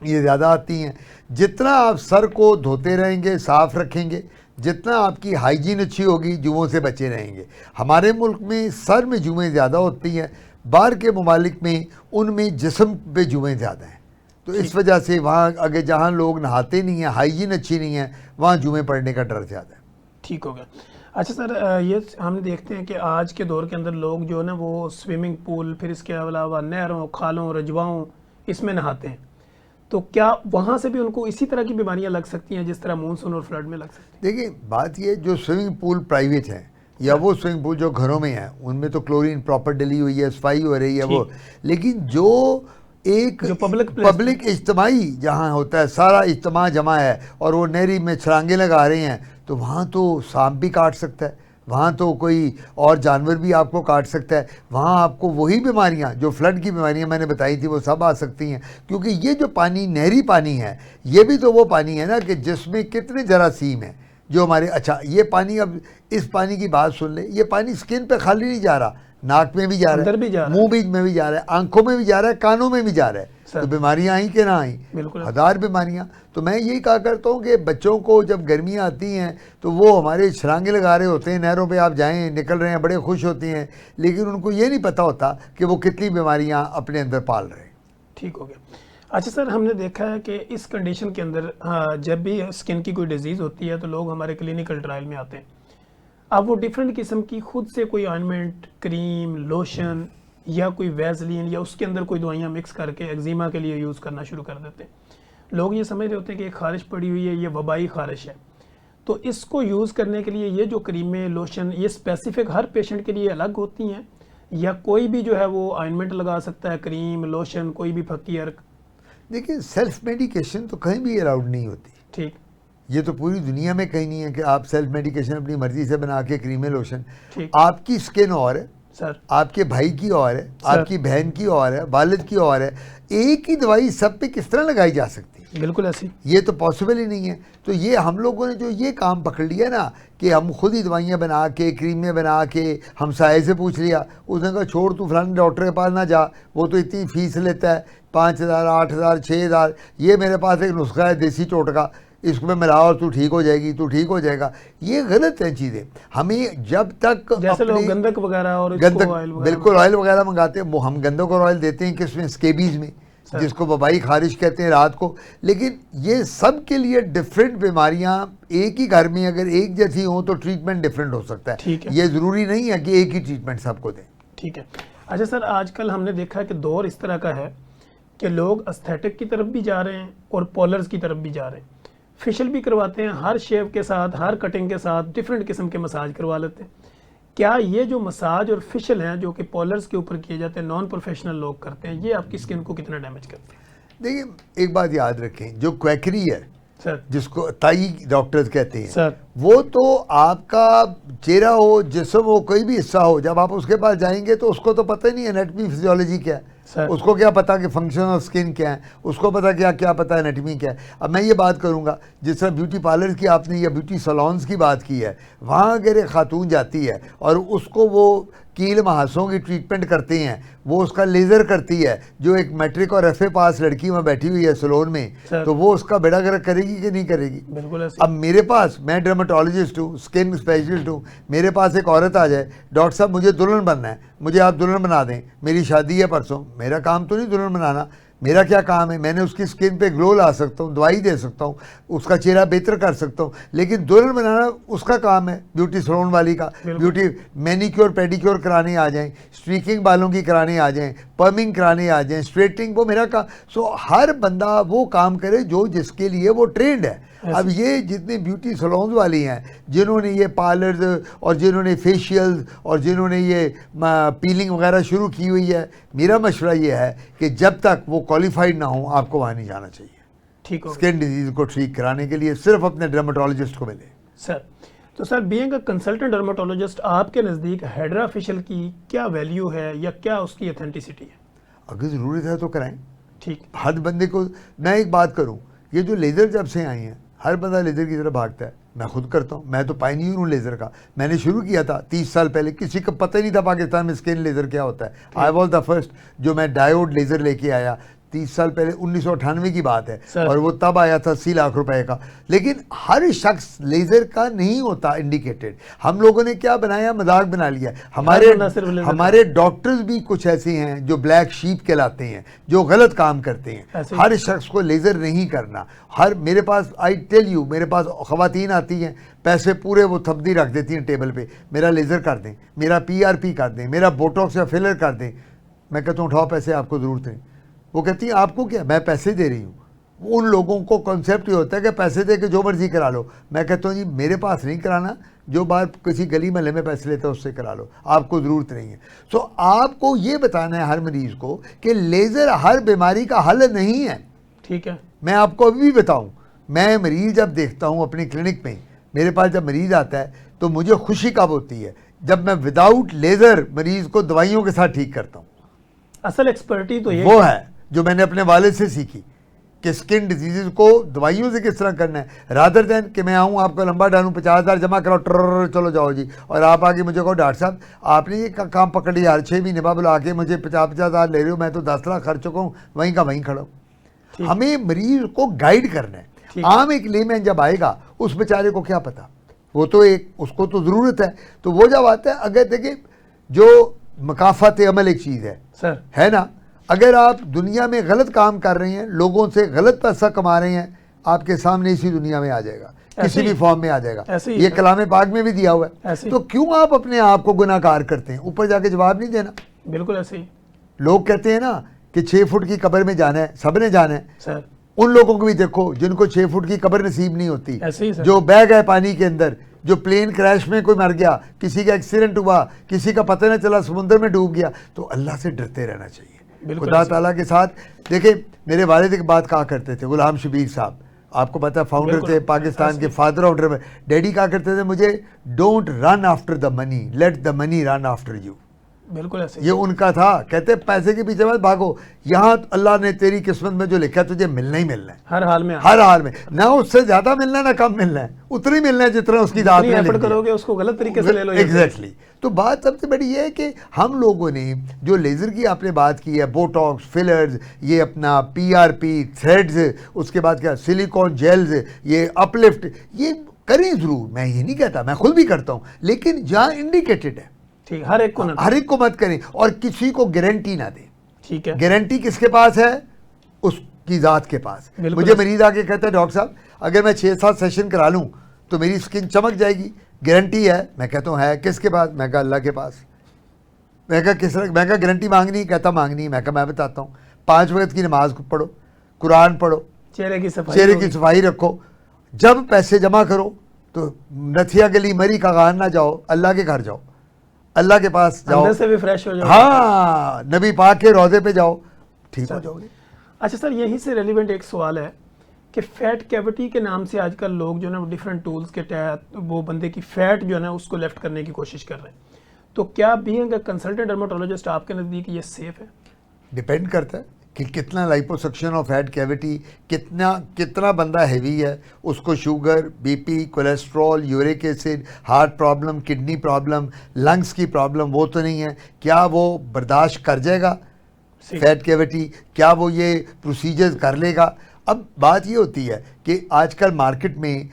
ये ज़्यादा आती हैं। जितना आप सर को धोते रहेंगे, साफ़ रखेंगे, जितना आपकी हाइजीन अच्छी होगी, जुओं से बचे रहेंगे। हमारे मुल्क में सर में जुएं ज़्यादा होती हैं, बाहर के ममालिक में उनमें जिस्म पे जुएं ज़्यादा हैं। तो इस वजह से वहाँ अगर जहाँ लोग नहाते नहीं हैं, हाइजीन अच्छी नहीं है, वहाँ जुएं पड़ने का डर ज़्यादा है। ठीक हो गया। अच्छा सर, ये हम देखते हैं कि आज के दौर के अंदर लोग जो है ना वो स्विमिंग पूल, फिर इसके अलावा नहरों, खालों, रजवाओं इसमें नहाते हैं। तो क्या वहाँ से भी उनको इसी तरह की बीमारियां लग सकती हैं जिस तरह मानसून और फ्लड में लग सकती देखिए बात ये, जो स्विमिंग पूल प्राइवेट हैं या वो स्विमिंग पूल जो घरों में हैं उनमें तो क्लोरीन प्रॉपर डली हुई है, सफाई हो रही है वो, लेकिन जो एक जो पब्लिक इज्तिमाई जहाँ होता है, सारा इज्तिमा जमा है और वो नहरी में छलांगे लगा रहे हैं, तो वहाँ तो सांप भी काट सकता है, वहाँ तो कोई और जानवर भी आपको काट सकता है, वहाँ आपको वही बीमारियाँ जो फ्लड की बीमारियाँ मैंने बताई थी वो सब आ सकती हैं। क्योंकि ये जो पानी नहरी पानी है, ये भी तो वो पानी है ना कि जिसमें कितने जरासीम हैं जो हमारे, अच्छा ये पानी, अब इस पानी की बात सुन ले, ये पानी स्किन पे खाली नहीं जा रहा, नाक में भी जा रहा है, मुंह बीच में भी जा रहा है, आंखों में भी जा रहा है, कानों में भी जा रहा है। तो बीमारियां आई कि ना आई, हजार बीमारियां। तो मैं यही कहा करता हूँ कि बच्चों को जब गर्मियाँ आती हैं तो वो हमारे छलांगे लगा रहे होते हैं, नहरों पे आप जाएं, निकल रहे हैं, बड़े खुश होते हैं, लेकिन उनको ये नहीं पता होता कि वो कितनी बीमारियां अपने अंदर पाल रहे हैं। ठीक हो गया। अच्छा सर, हमने देखा है कि इस कंडीशन के अंदर जब भी स्किन की कोई डिजीज़ होती है तो लोग हमारे क्लिनिकल ट्रायल में आते हैं। अब वो डिफरेंट किस्म की खुद से कोई ऑइंटमेंट, क्रीम, लोशन या कोई वैसलीन या उसके अंदर कोई दवाइयाँ मिक्स करके एक्जिमा के लिए यूज़ करना शुरू कर देते हैं। लोग ये समझ रहे होते हैं कि ये खारिश पड़ी हुई है, ये वबाई खारिश है। तो इसको यूज़ करने के लिए ये जो क्रीमें, लोशन, ये स्पेसिफिक हर पेशेंट के लिए अलग होती हैं या कोई भी जो है वो ऑइंटमेंट लगा सकता है, क्रीम, लोशन, कोई भी फकीर? देखिए सेल्फ मेडिकेशन तो कहीं भी अलाउड नहीं होती। ठीक, ये तो पूरी दुनिया में कहीं नहीं है कि आप सेल्फ मेडिकेशन अपनी मर्जी से बना के क्रीमें, लोशन। ठीक आपकी स्किन और है सर, आपके भाई की और है, आपकी बहन की और है, वालिद की और है, एक ही दवाई सब पे किस तरह लगाई जा सकती है? बिल्कुल ऐसी, ये तो पॉसिबल ही नहीं है। तो ये हम लोगों ने जो ये काम पकड़ लिया ना कि हम खुद ही दवाइयाँ बना के, क्रीमें बना के, हमसाये से पूछ लिया, उसने कहा छोड़ तू फलाने डॉक्टर के पास ना जा, वो तो इतनी फीस लेता है, 5,000, 8,000, 6,000, ये मेरे पास एक नुस्खा है देसी टोटका, इसको में मिलाओ और तू ठीक हो जाएगी, तू ठीक हो जाएगा। ये गलत है चीज़ें। हमें जब तक जैसे लोग गंधक वगैरह और गंधक, ऑयल वगैरह, बिल्कुल ऑयल वगैरह मंगाते हैं, वो हम गंधक और ऑयल देते हैं किसमें, स्केबीज में, जिसको वबाई खारिश कहते हैं रात को। लेकिन ये सब के लिए डिफरेंट बीमारियां एक ही घर में अगर एक जैसी हो तो ट्रीटमेंट डिफरेंट हो सकता है। ये ज़रूरी नहीं है कि एक ही ट्रीटमेंट सबको दें। ठीक है। अच्छा सर, आजकल हमने देखा है कि दौर इस तरह का है कि लोग एस्थेटिक की तरफ भी जा रहे हैं और पॉलर्स की तरफ भी जा रहे हैं, फेशियल भी करवाते हैं, हर शेव के साथ, हर कटिंग के साथ डिफरेंट किस्म के मसाज करवा लेते हैं। क्या ये जो मसाज और फेशियल हैं जो कि पॉलर्स के ऊपर किए जाते हैं, नॉन प्रोफेशनल लोग करते हैं, ये आपकी स्किन को कितना डैमेज करते हैं? देखिए एक बात याद रखें, जो क्वैकरी है सर, जिसको ताई डॉक्टर्स कहते हैं सर, वो तो आपका चेहरा हो, जिस्म हो, कोई भी हिस्सा हो, जब आप उसके पास जाएंगे तो उसको तो पता ही नहीं एनाटमी फिजियोलॉजी क्या है, उसको क्या पता कि फंक्शन ऑफ स्किन क्या है, उसको पता क्या पता है एनाटमी क्या है। अब मैं ये बात करूँगा, जिस तरह ब्यूटी पार्लर की आपने या ब्यूटी सलोन्स की बात की है, वहाँ अगर एक खातून जाती है और उसको वो कील महासों की ट्रीटमेंट करते हैं, वो उसका लेज़र करती है, जो एक मैट्रिक और FA पास लड़की वहाँ बैठी हुई है सलोन में, तो वो उसका बेड़ा गर्क करेगी कि नहीं करेगी? बिल्कुल। अब मेरे पास, मैं डर्माटोलॉजिस्ट हूँ, स्किन स्पेशलिस्ट हूँ, मेरे पास एक औरत आ जाए, डॉक्टर साहब मुझे दुल्हन बनना है, मुझे आप दुल्हन बना दें, मेरी शादी है परसों, मेरा काम तो नहीं दुल्हन बनाना, मेरा क्या काम है? मैंने उसकी स्किन पे ग्लो ला सकता हूँ, दवाई दे सकता हूँ, उसका चेहरा बेहतर कर सकता हूँ, लेकिन दुल्हन बनाना उसका काम है, ब्यूटी सलोन वाली का। ब्यूटी मैनिक्योर पेडिक्योर कराने आ जाएं, स्ट्रीकिंग बालों की कराने आ जाएं, पर्मिंग कराने आ जाएं, स्ट्रेटनिंग, वो मेरा काम। सो हर बंदा वो काम करे जो जिसके लिए वो ट्रेंड है। अब ये जितने ब्यूटी सलोन्स वाली हैं, जिन्होंने ये पार्लर्स और जिन्होंने फेशियल्स और जिन्होंने ये पीलिंग वगैरह शुरू की हुई है, मेरा मशवरा ये है कि जब तक वो क्वालिफाइड ना हो आपको वहाँ नहीं जाना चाहिए। ठीक हो, स्किन डिजीज़ को ठीक कराने के लिए सिर्फ अपने डर्माटोलॉजिस्ट को मिले। सर, तो sir being a consultant dermatologist, आपके नज़दीक हाइड्रा फेशियल की क्या वैल्यू है या क्या उसकी ऑथेंटिसिटी है? अगर ज़रूरत है तो कराएं। ठीक, हर बंदे को, मैं एक बात करूं, ये जो लेज़र जब से आई हैं, हर बंदा लेज़र की तरफ भागता है। मैं खुद करता हूँ, मैं तो पायनियर हूँ लेज़र का। मैंने शुरू किया था 30 साल पहले, किसी को पता ही नहीं था पाकिस्तान में स्किन लेज़र क्या होता है। आई वॉज द फर्स्ट जो मैं डायोड लेज़र लेके आया। 30 साल पहले 1998 की बात है सर। और वो तब आया था 80 लाख रुपए का। लेकिन हर शख्स लेजर का नहीं होता इंडिकेटेड। हम लोगों ने क्या बनाया, मजाक बना लिया। बंदा सिर्फ लेजर हमारे डॉक्टर्स भी कुछ ऐसे हैं जो ब्लैक शीप कहलाते हैं, जो गलत काम करते हैं। ऐसे ही। हर शख्स को लेजर नहीं करना। मेरे पास, आई टेल यू, मेरे पास खवातीन आती हैं, पैसे पूरे वो थपदी रख देती हैं टेबल पे, मेरा लेजर कर दें, मेरा PRP कर दें, मेरा बोटॉक्स या फिलर कर दें। मैं कहता हूँ उठाओ पैसे, आपको ज़रूरत नहीं। वो कहती है आपको क्या, मैं पैसे दे रही हूँ। उन लोगों को कॉन्सेप्ट ये होता है कि पैसे दे के जो मर्जी करा लो। मैं कहता हूँ जी मेरे पास नहीं कराना, जो बाहर किसी गली महल्ले में पैसे लेते हैं उससे करा लो, आपको ज़रूरत नहीं है। सो आपको ये बताना है हर मरीज़ को कि लेज़र हर बीमारी का हल नहीं है। ठीक है। मैं आपको अभी भी बताऊं, मैं मरीज़ जब देखता हूं अपनी क्लिनिक में, मेरे पास जब मरीज़ आता है तो मुझे खुशी कब होती है, जब मैं विदाउट लेज़र मरीज़ को दवाइयों के साथ ठीक करता हूं। असल एक्सपर्टी तो ये वो है जो मैंने अपने वालिद से सीखी कि स्किन डिजीज़ को दवाइयों से किस तरह करना है, रादर दैन कि मैं आऊँ आपको लंबा डालूँ, 50,000 जमा कराओ, ट्र चलो जाओ जी, और आप आगे मुझे कहो डॉक्टर साहब आपने ये काम पकड़ लिया, हर 6 महीने बाद बुला के मुझे 50,000 ले रहे हो, मैं तो 10 लाख खर्च चुका हूँ, वहीं का वहीं खड़ा हूँ। हमें मरीज को गाइड करना है। आम एक लेमैन जब आएगा उस बेचारे को क्या पता, वो तो उसको तो ज़रूरत है। तो वो जब आता है, अगर देखिए जो मकाफत अमल एक चीज़ है सर, है ना, अगर आप दुनिया में गलत काम कर रहे हैं, लोगों से गलत पैसा कमा रहे हैं, आपके सामने इसी दुनिया में आ जाएगा, किसी भी फॉर्म में आ जाएगा। ये कलाम पाक में भी दिया हुआ है। तो क्यों आप अपने आप को गुनाहगार करते हैं, ऊपर जाके जवाब नहीं देना। बिल्कुल ऐसे ही। लोग कहते हैं ना कि 6 फुट की कब्र में जाना है, सबने जाना है सर। उन लोगों को भी देखो जिनको 6 फुट की कब्र नसीब नहीं होती, ऐसे ही सर। जो बह गए पानी के अंदर, जो प्लेन क्रैश में कोई मर गया, किसी का एक्सीडेंट हुआ, किसी का पता न चला समुद्र में डूब गया। तो अल्लाह से डरते रहना चाहिए, खुदा ताला के साथ। देखिए मेरे वालिद एक बात कहा करते थे, गुलाम शबीर साहब, आपको पता है फाउंडर थे पाकिस्तान के, फादर ऑफ ड्रामा। डैडी कहा करते थे मुझे, don't run after the money, let the money run after you. बिल्कुल ऐसे। ये उनका था, कहते पैसे के पीछे मत भागो, यहाँ अल्लाह ने तेरी किस्मत में जो लिखा है तुझे मिलना ही मिलना है, हर हाल में, हर हाल में। ना उससे ज्यादा मिलना है ना कम मिलना है, उतना ही मिलना है जितना उसकी दात में एफर्ट करोगे उसको गलत तरीके से ले लो। एग्जैक्टली। तो बात सबसे बड़ी ये है कि हम लोगों ने जो लेजर की आपने बात की है, बोटॉक्स, फिलर्स, ये अपना PRP, थ्रेड्स, उसके बाद क्या सिलिकॉन जेल्स, ये अपलिफ्ट, ये करें जरूर, मैं ये नहीं कहता, मैं खुद भी करता हूँ, लेकिन जहाँ इंडिकेटेड है ठीक, हर एक को मत करें और किसी को गारंटी ना दें। ठीक है। गारंटी किसके पास है, उसकी जात के पास। मुझे मरीज आके कहता है डॉक्टर साहब अगर मैं 6-7 सेशन करा लूं तो मेरी स्किन चमक जाएगी, गारंटी है? मैं कहता हूँ है, किसके पास? मैं कहा अल्लाह के पास। मैं कहा किस तरह? मैं कहा गारंटी मांगनी? कहता मांगनी। मैं कहा मैं बताता हूँ, 5 वक्त की नमाज पढ़ो, कुरान पढ़ो, चेहरे की सफाई रखो, जब पैसे जमा करो तो नथिया गली मरी का गान ना जाओ, अल्लाह के घर जाओ, अल्लाह के पास जाओ, अंदर से भी फ्रेश हो जाओ। हाँ, नबी पाक के रोज़े पे जाओ, ठीक हो जाओगे। अच्छा सर, यहीं से रेलिवेंट एक सवाल है कि फैट कैविटी के नाम से आजकल लोग जो है ना डिफरेंट टूल्स के तहत वो बंदे की फैट जो है ना उसको लेफ्ट करने की कोशिश कर रहे हैं, तो क्या बीइंग अ कंसल्टेंट डर्मेटोलॉजिस्ट आपके नज़दीक ये सेफ है? डिपेंड करता है कि कितना लाइपोसक्शन ऑफ फैट कैविटी, कितना बंदा हैवी है, उसको sugar, BP, cholesterol, uric acid, heart problem, kidney problem, lungs की प्रॉब्लम वो तो नहीं है, क्या वो बर्दाश्त कर जाएगा फैट कैविटी, क्या वो ये प्रोसीजर्स कर लेगा? अब बात ये होती है कि आजकल मार्केट में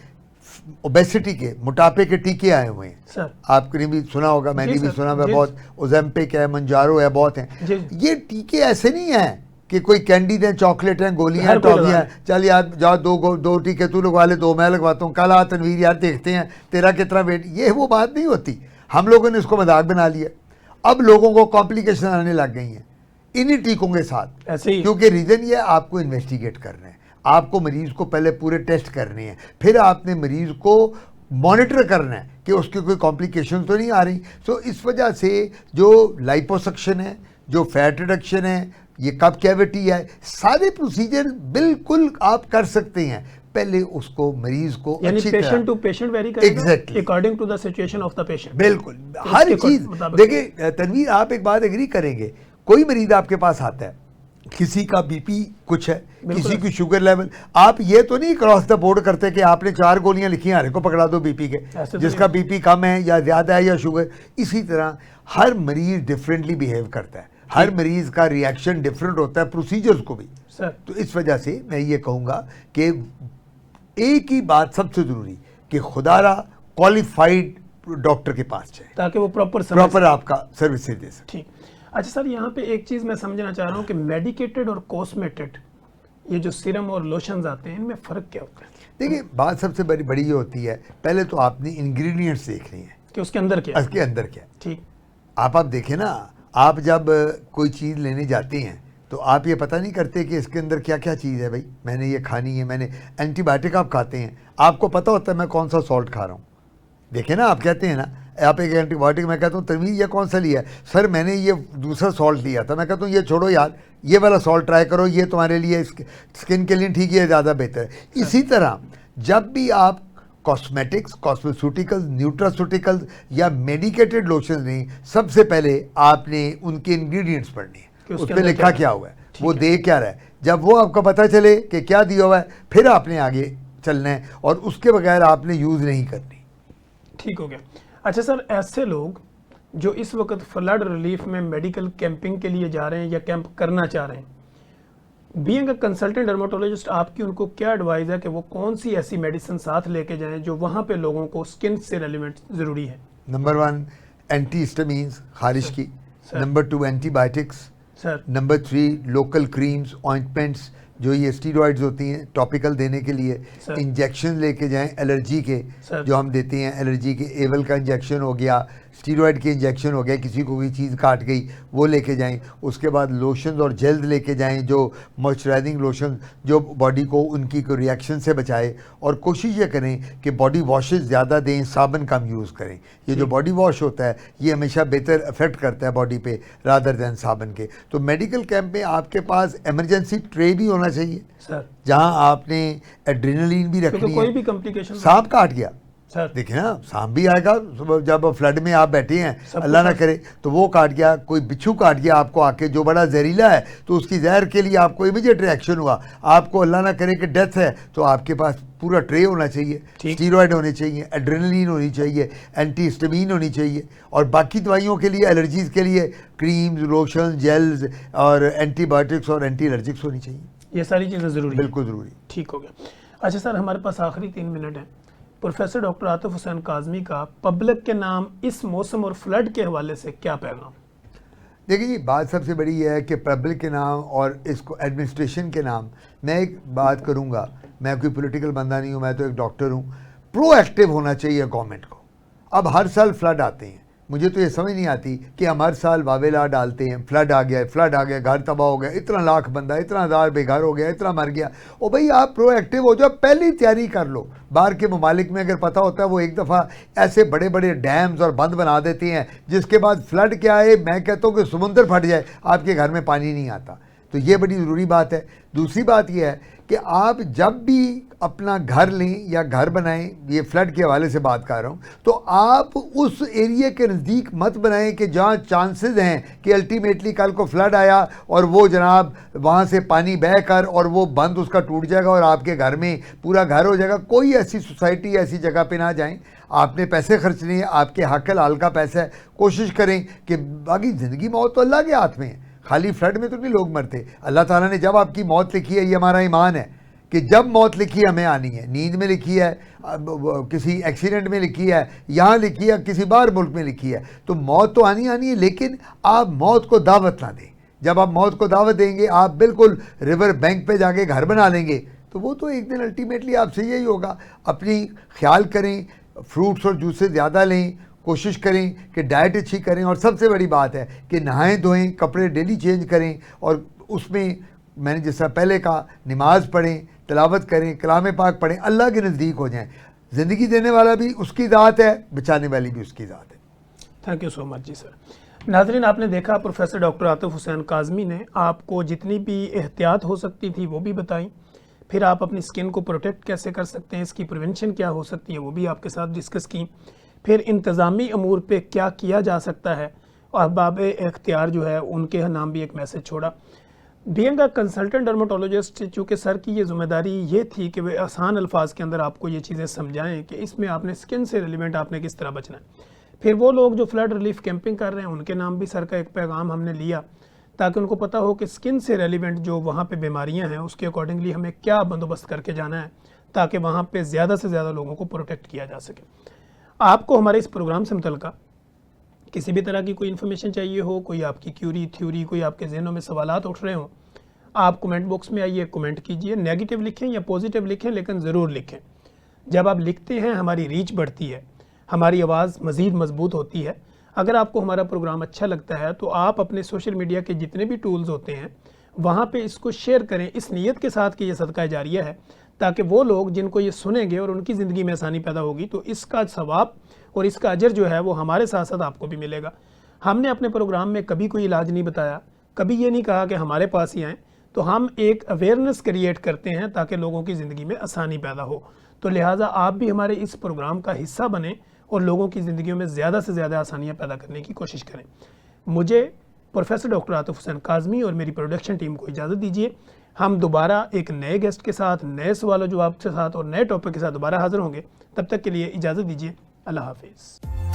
ओबेसिटी के, मोटापे के टीके आए हुए हैं सर, आपने भी सुना होगा, मैंने भी सुना है, बहुत ओजेम्पिक है, मंजारो है, बहुत हैं। ये टीके ऐसे नहीं हैं कि कोई कैंडी दें, चॉकलेट हैं, गोलियां, टॉफियां, चल यार जाओ दो टीके तू लगवा ले, 2 मैं लगवाता हूँ, कल आ तनवीर यार देखते हैं तेरा कितना वेट। ये वो बात नहीं होती, हम लोगों ने इसको मजाक बना लिया। अब लोगों को कॉम्प्लिकेशन आने लग गई हैं इन्हीं टीकों के साथ ऐसे ही, क्योंकि रीज़न ये आपको इन्वेस्टिगेट करना है, आपको मरीज़ को पहले पूरे टेस्ट करने हैं, फिर आपने मरीज़ को मॉनिटर करना है कि उसकी कोई कॉम्प्लिकेशन तो नहीं आ रही। तो इस वजह से जो लाइपोसक्शन है, जो फैट रिडक्शन है, ये कप कैविटी है, सारे प्रोसीजर बिल्कुल आप कर सकते हैं, पहले उसको मरीज को यानी पेशेंट टू पेशेंट वेरी करेगा, exactly according to the situation of the patient. बिल्कुल, हर चीज। देखिए तनवीर, आप एक बात एग्री करेंगे, कोई मरीज आपके पास आता है, किसी का BP कुछ है, किसी की शुगर लेवल, आप ये तो नहीं क्रॉस द बोर्ड करते कि आपने 4 गोलियां लिखी हैं, को पकड़ा दो BP के, जिसका BP कम है या ज्यादा है या शुगर। इसी तरह हर मरीज डिफरेंटली बिहेव करता है, हर मरीज़ का रिएक्शन डिफरेंट होता है, प्रोसीजर्स को भी। सर तो इस वजह से मैं ये कहूँगा कि एक ही बात सबसे ज़रूरी कि खुदारा क्वालिफाइड डॉक्टर के पास जाए ताकि वो प्रॉपर आपका सर्विसेज दे सके। ठीक। अच्छा सर, यहाँ पे एक चीज़ मैं समझना चाह रहा हूँ कि मेडिकेटेड और कॉस्मेटेड ये जो सीरम और लोशंस आते हैं, इनमें फ़र्क क्या होता है? देखिए, बात सबसे बड़ी ये होती है, पहले तो आपने इंग्रेडिएंट्स देखने हैं कि उसके अंदर क्या है? उसके अंदर क्या है। ठीक। आप देखें ना, आप जब कोई चीज़ लेने जाते हैं तो आप ये पता नहीं करते कि इसके अंदर क्या क्या चीज़ है। भाई मैंने ये खानी है, मैंने एंटीबायोटिक आप खाते हैं, आपको पता होता है मैं कौन सा सॉल्ट खा रहा हूँ। देखें ना, आप कहते हैं ना, आप एक एंटीबायोटिक, मैं कहता हूँ तनवीर ये कौन सा लिया है? सर मैंने ये दूसरा सॉल्ट लिया था। मैं कहता हूँ ये छोड़ो यार, ये वाला सॉल्ट ट्राई करो, ये तुम्हारे लिए स्किन के लिए ठीक है, ज़्यादा बेहतर है। इसी तरह जब भी आप कॉस्मेटिक्स, कॉस्मेस्यूटिकल्स, न्यूट्रास्यूटिकल्स या मेडिकेटेड लोशन लें, सबसे पहले आपने उनके इंग्रेडिएंट्स पढ़ने हैं, उस पर लिखा क्या हुआ है, वो दे क्या रहा है। जब वो आपको पता चले कि क्या दिया हुआ है, फिर आपने आगे चलना है, और उसके बगैर आपने यूज़ नहीं करनी। ठीक हो गया। अच्छा सर, ऐसे लोग जो इस वक्त फ्लड रिलीफ में मेडिकल कैंपिंग के लिए जा रहे हैं या कैंप करना चाह रहे हैं, बीइंग अ कंसल्टेंट डर्मेटोलॉजिस्ट, आपकी उनको क्या एडवाइस है कि वो कौन सी ऐसी मेडिसिन साथ लेके जाएं जो वहाँ पे लोगों को स्किन से रिलेवेंट ज़रूरी है? नंबर 1 एंटीहिस्टामीन्स, खारिश की। Number 2 antibiotics. Sir number 3 local creams, ointments, जो ये स्टीरॉइड्स होती हैं टॉपिकल देने के लिए। इंजेक्शन लेके जाएं एलर्जी के, जो हम देते हैं एलर्जी के, एवल का इंजेक्शन हो गया, स्टीरॉइड के इंजेक्शन हो गया, किसी को कोई चीज़ काट गई वो लेके जाएं। उसके बाद लोशन और जेल्स लेके जाएं, जो मॉइस्चराइजिंग लोशन जो बॉडी को उनकी कोई रिएक्शन से बचाए। और कोशिश ये करें कि बॉडी वॉशेस ज़्यादा दें, साबुन कम यूज़ करें। ये जो बॉडी वॉश होता है ये हमेशा बेहतर इफेक्ट करता है बॉडी पे रादर दैन साबुन के। तो मेडिकल कैंप में आपके पास इमरजेंसी ट्रे भी होना चाहिए सर, जहाँ आपने एड्रेनलिन भी रखनी है। कोई भी कॉम्प्लिकेशन, सांप काट गया सर, देखिए ना, सांप भी आएगा जब फ्लड में आप बैठे हैं, अल्लाह ना करे तो वो काट गया, कोई बिच्छू काट गया आपको आके जो बड़ा जहरीला है, तो उसकी जहर के लिए आपको इमीडिएट रिएक्शन हुआ, आपको अल्लाह ना करे कि डेथ है, तो आपके पास पूरा ट्रे होना चाहिए, स्टीरॉयड होने चाहिए, एड्रेनलिन होनी चाहिए, एंटीहिस्टामीन होनी चाहिए, और बाकी दवाइयों के लिए, एलर्जीज़ के लिए क्रीम्स, लोशन, जेल्स और एंटीबायोटिक्स और एंटी एलर्जिक्स होनी चाहिए। ये सारी चीज़ें ज़रूरी, बिल्कुल ज़रूरी। ठीक हो गया। अच्छा सर, हमारे पास आखिरी 3 मिनट है। प्रोफेसर डॉक्टर आतिफ हुसैन काज़मी का पब्लिक के नाम इस मौसम और फ्लड के हवाले से क्या पैगाम? देखिए जी, बात सबसे बड़ी है कि पब्लिक के नाम और इसको एडमिनिस्ट्रेशन के नाम, मैं एक बात करूंगा, मैं कोई पॉलिटिकल बंदा नहीं हूं, मैं तो एक डॉक्टर हूं। प्रोएक्टिव होना चाहिए गवर्नमेंट को। अब हर साल फ्लड आते हैं, मुझे तो ये समझ नहीं आती कि हम हर साल वावेला डालते हैं, फ्लड आ गया, घर तबाह हो गया, इतना लाख बंदा, इतना हज़ार बेघर हो गया, इतना मर गया। ओ भाई, आप प्रोएक्टिव हो जाओ, पहली तैयारी कर लो। बाहर के ममालिक में अगर पता होता है वो एक दफ़ा ऐसे बड़े बड़े डैम्स और बंद बना देते हैं, जिसके बाद फ्लड क्या है, मैं कहता हूँ कि समुंदर फट जाए, आपके घर में पानी नहीं आता। तो ये बड़ी ज़रूरी बात है। दूसरी बात यह है कि आप जब भी अपना घर लें या घर बनाएं, ये फ्लड के हवाले से बात कर रहा हूँ, तो आप उस एरिया के नज़दीक मत बनाएं कि जहाँ चांसेस हैं कि अल्टीमेटली कल को फ्लड आया और वो जनाब वहाँ से पानी बह कर और वो बंद उसका टूट जाएगा और आपके घर में पूरा घर हो जाएगा। कोई ऐसी सोसाइटी, ऐसी जगह पे ना जाएं। आपने पैसे खर्चने हैं, आपके हक हलाल का पैसा है, कोशिश करें कि बाकी ज़िंदगी मौत तो अल्लाह के हाथ में है, खाली फ्लड में तो नहीं लोग मरते। अल्लाह ताला ने जब आपकी मौत लिखी है, ये हमारा ईमान है कि जब मौत लिखी है हमें आनी है, नींद में लिखी है, किसी एक्सीडेंट में लिखी है, यहाँ लिखी है, किसी बाहर मुल्क में लिखी है, तो मौत तो आनी है। लेकिन आप मौत को दावत ना दें। जब आप मौत को दावत देंगे, आप बिल्कुल रिवर बैंक पे जाके घर बना लेंगे, तो वो तो एक दिन अल्टीमेटली आपसे यही होगा। अपनी ख्याल करें, फ्रूट्स और जूसेस ज़्यादा लें, कोशिश करें कि डाइट अच्छी करें, और सबसे बड़ी बात है कि नहाएं धोएं, कपड़े डेली चेंज करें, और उसमें मैंने जैसा पहले कहा, नमाज पढ़ें, तिलावत करें, कलाम पाक पढ़ें, अल्लाह के नज़दीक हो जाएं। ज़िंदगी देने वाला भी उसकी ज़ात है, बचाने वाली भी उसकी ज़ात है। थैंक यू सो मच जी सर। नाज़रीन, आपने देखा प्रोफेसर डॉक्टर आतिफ हुसैन काज़मी ने आपको जितनी भी एहतियात हो सकती थी वो भी बताई, फिर आप अपनी स्किन को प्रोटेक्ट कैसे कर सकते हैं, इसकी प्रिवेंशन क्या हो सकती है वो भी आपके साथ डिस्कस की, फिर इंतज़ामी अमूर पे क्या किया जा सकता है, और अहबाब इख्तियार जो है उनके नाम भी एक मैसेज छोड़ा। बीइंग अ कंसल्टेंट डर्मेटोलॉजिस्ट, चूँकि सर की ये जिम्मेदारी ये थी कि वे आसान अल्फाज के अंदर आपको ये चीज़ें समझाएं कि इसमें आपने स्किन से रिलेवेंट आपने किस तरह बचना है। फिर वो लोग जो फ्लड रिलीफ कैंपिंग कर रहे हैं उनके नाम भी सर का एक पैगाम हमने लिया, ताकि उनको पता हो कि स्किन से रेलिवेंट जो वहाँ पे बीमारियाँ हैं उसके अकॉर्डिंगली हमें क्या बंदोबस्त करके जाना है, ताकि वहाँ पे ज़्यादा से ज़्यादा लोगों को प्रोटेक्ट किया जा सके। आपको हमारे इस प्रोग्राम से मुतल्लिक़ किसी भी तरह की कोई इन्फॉर्मेशन चाहिए हो, कोई आपकी क्यूरी थ्योरी, कोई आपके जहनों में सवालात उठ रहे हों, आप कमेंट बॉक्स में आइए, कमेंट कीजिए। नेगेटिव लिखें या पॉजिटिव लिखें, लेकिन ज़रूर लिखें। जब आप लिखते हैं हमारी रीच बढ़ती है, हमारी आवाज़ मज़ीद मजबूत होती है। अगर आपको हमारा प्रोग्राम अच्छा लगता है तो आप अपने सोशल मीडिया के जितने भी टूल्स होते हैं वहाँ पे इसको शेयर करें, इस नीयत के साथ कि ये सदका जारिया है, ताकि वो लोग जिनको ये सुनेंगे और उनकी ज़िंदगी में आसानी पैदा होगी तो इसका सवाब और इसका अजर जो है वो हमारे साथ साथ आपको भी मिलेगा। हमने अपने प्रोग्राम में कभी कोई इलाज नहीं बताया, कभी ये नहीं कहा कि हमारे पास ही आएँ, तो हम एक अवेयरनेस क्रिएट करते हैं ताकि लोगों की ज़िंदगी में आसानी पैदा हो। तो लिहाजा आप भी हमारे इस प्रोग्राम का हिस्सा बने और लोगों की ज़िंदगियों में ज़्यादा से ज़्यादा आसानियाँ पैदा करने की कोशिश करें। मुझे प्रोफेसर डॉक्टर आतिफ हुसैन काज़मी और मेरी प्रोडक्शन टीम को इजाज़त दीजिए। हम दोबारा एक नए गेस्ट के साथ, नए सवालों जवाब के साथ और नए टॉपिक के साथ दोबारा हाज़िर होंगे। तब तक के लिए इजाज़त दीजिए। अल्लाह हाफिज़।